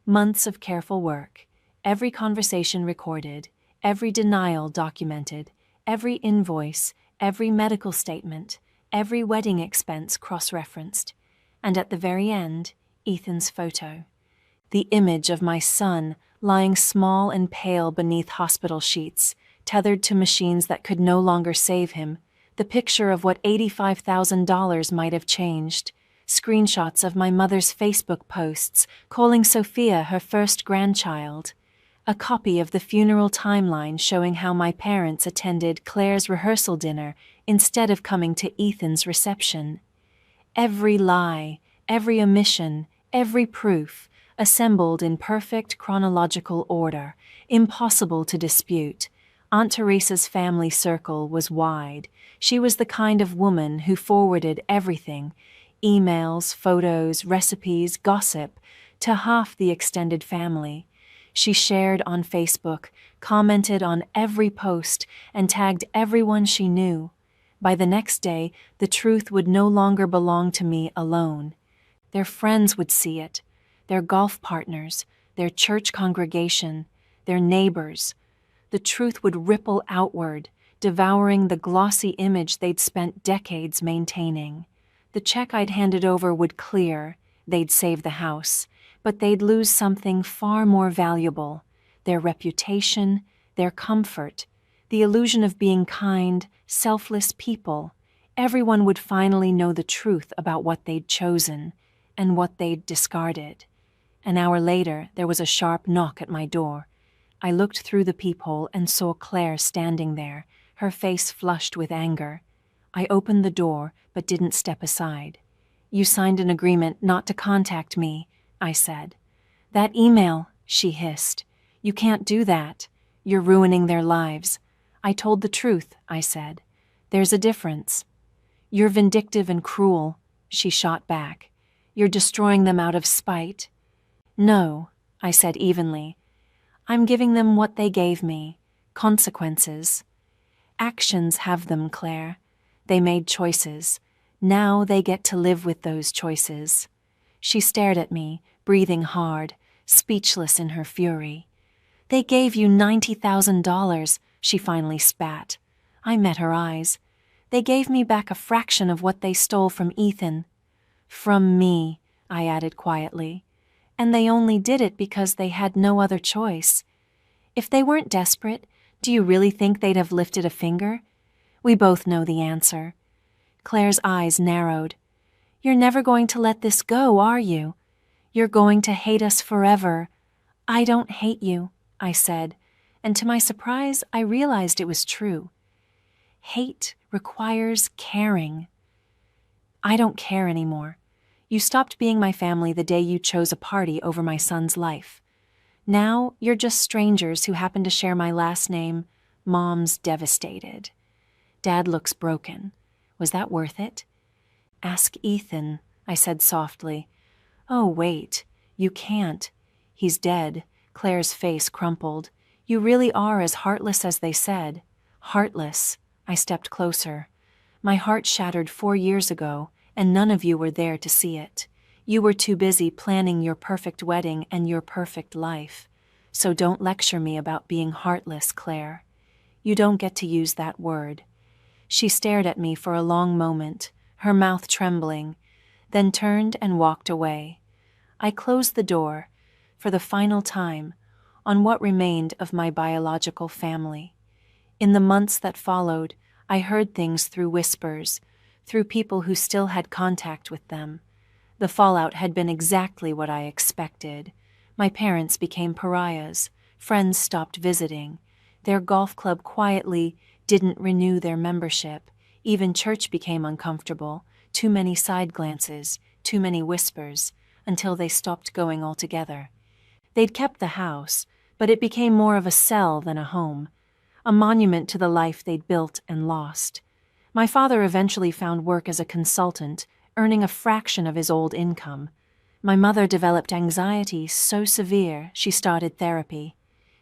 Months of careful work. Every conversation recorded, every denial documented, every invoice, every medical statement, every wedding expense cross-referenced. And at the very end, Ethan's photo. The image of my son lying small and pale beneath hospital sheets, tethered to machines that could no longer save him, the picture of what $85,000 might have changed, screenshots of my mother's Facebook posts calling Sophia her first grandchild, a copy of the funeral timeline showing how my parents attended Claire's rehearsal dinner instead of coming to Ethan's reception. Every lie, every omission, every proof, assembled in perfect chronological order, impossible to dispute. Aunt Teresa's family circle was wide. She was the kind of woman who forwarded everything, emails, photos, recipes, gossip, to half the extended family. She shared on Facebook, commented on every post, and tagged everyone she knew. By the next day, the truth would no longer belong to me alone. Their friends would see it, their golf partners, their church congregation, their neighbors. The truth would ripple outward, devouring the glossy image they'd spent decades maintaining. The check I'd handed over would clear, they'd save the house, but they'd lose something far more valuable: their reputation, their comfort, the illusion of being kind, selfless people. Everyone would finally know the truth about what they'd chosen and what they'd discarded. An hour later, there was a sharp knock at my door. I looked through the peephole and saw Claire standing there, her face flushed with anger. I opened the door, but didn't step aside. "You signed an agreement not to contact me," I said. "That email," she hissed. "You can't do that. You're ruining their lives." "I told the truth," I said. "There's a difference." "You're vindictive and cruel," she shot back. "You're destroying them out of spite." "No," I said evenly. "I'm giving them what they gave me, consequences. Actions have them, Claire. They made choices. Now they get to live with those choices." She stared at me, breathing hard, speechless in her fury. "They gave you $90,000, she finally spat. I met her eyes. "They gave me back a fraction of what they stole from Ethan." "From me," I added quietly. "And they only did it because they had no other choice. If they weren't desperate, do you really think they'd have lifted a finger?" We both know the answer. Claire's eyes narrowed. "You're never going to let this go, are you? You're going to hate us forever." "I don't hate you," I said, and to my surprise, I realized it was true. Hate requires caring. "I don't care anymore. You stopped being my family the day you chose a party over my son's life. Now you're just strangers who happen to share my last name. Mom's devastated. Dad looks broken. Was that worth it?" "Ask Ethan," I said softly. "Oh, wait. You can't. He's dead." Claire's face crumpled. "You really are as heartless as they said." "Heartless." I stepped closer. "My heart shattered 4 years ago, and none of you were there to see it. You were too busy planning your perfect wedding and your perfect life. So don't lecture me about being heartless, Claire. You don't get to use that word." She stared at me for a long moment, her mouth trembling, then turned and walked away. I closed the door, for the final time, on what remained of my biological family. In the months that followed, I heard things through whispers, through people who still had contact with them. The fallout had been exactly what I expected. My parents became pariahs, friends stopped visiting, their golf club quietly didn't renew their membership, even church became uncomfortable, too many side glances, too many whispers, until they stopped going altogether. They'd kept the house, but it became more of a cell than a home, a monument to the life they'd built and lost. My father eventually found work as a consultant, earning a fraction of his old income. My mother developed anxiety so severe she started therapy.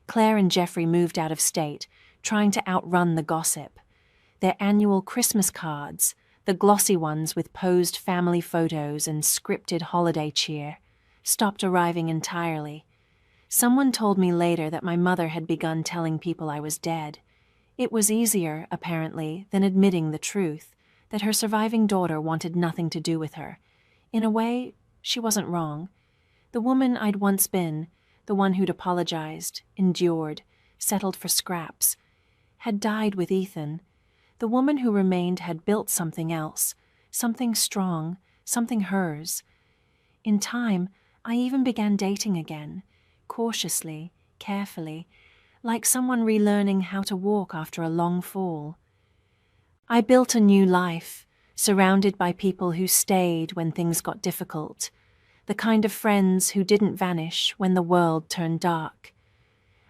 Claire and Jeffrey moved out of state, trying to outrun the gossip. Their annual Christmas cards, the glossy ones with posed family photos and scripted holiday cheer, stopped arriving entirely. Someone told me later that my mother had begun telling people I was dead. It was easier, apparently, than admitting the truth, that her surviving daughter wanted nothing to do with her. In a way, she wasn't wrong. The woman I'd once been, the one who'd apologized, endured, settled for scraps, had died with Ethan. The woman who remained had built something else, something strong, something hers. In time, I even began dating again, cautiously, carefully, like someone relearning how to walk after a long fall. I built a new life, surrounded by people who stayed when things got difficult, the kind of friends who didn't vanish when the world turned dark.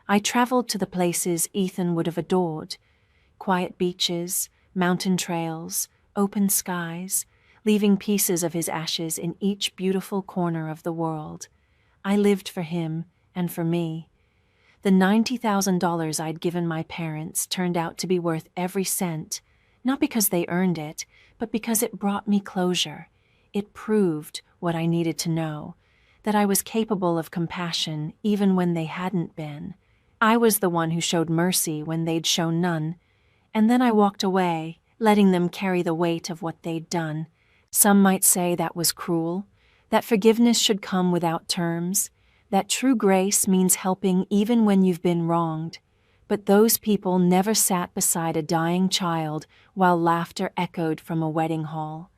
I traveled to the places Ethan would have adored, quiet beaches, mountain trails, open skies, leaving pieces of his ashes in each beautiful corner of the world. I lived for him and for me. The $90,000 I'd given my parents turned out to be worth every cent, not because they earned it, but because it brought me closure. It proved what I needed to know, that I was capable of compassion even when they hadn't been. I was the one who showed mercy when they'd shown none, and then I walked away, letting them carry the weight of what they'd done. Some might say that was cruel, that forgiveness should come without terms, that true grace means helping even when you've been wronged. But those people never sat beside a dying child while laughter echoed from a wedding hall.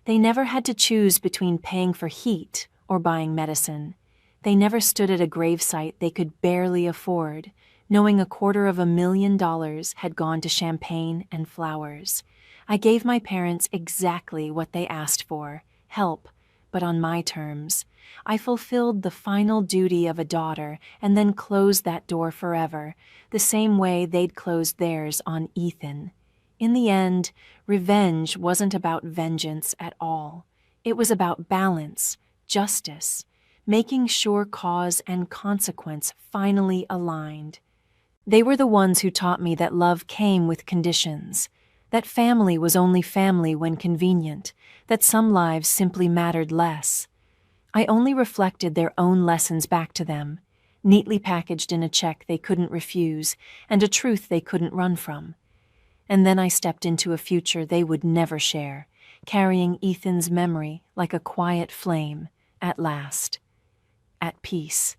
They never had to choose between paying for heat or buying medicine. They never stood at a gravesite they could barely afford, knowing $250,000 had gone to champagne and flowers. I gave my parents exactly what they asked for, help, but on my terms. I fulfilled the final duty of a daughter and then closed that door forever, the same way they'd closed theirs on Ethan. In the end, revenge wasn't about vengeance at all. It was about balance, justice, making sure cause and consequence finally aligned. They were the ones who taught me that love came with conditions, that family was only family when convenient, that some lives simply mattered less. I only reflected their own lessons back to them, neatly packaged in a check they couldn't refuse and a truth they couldn't run from. And then I stepped into a future they would never share, carrying Ethan's memory like a quiet flame, at last. At peace.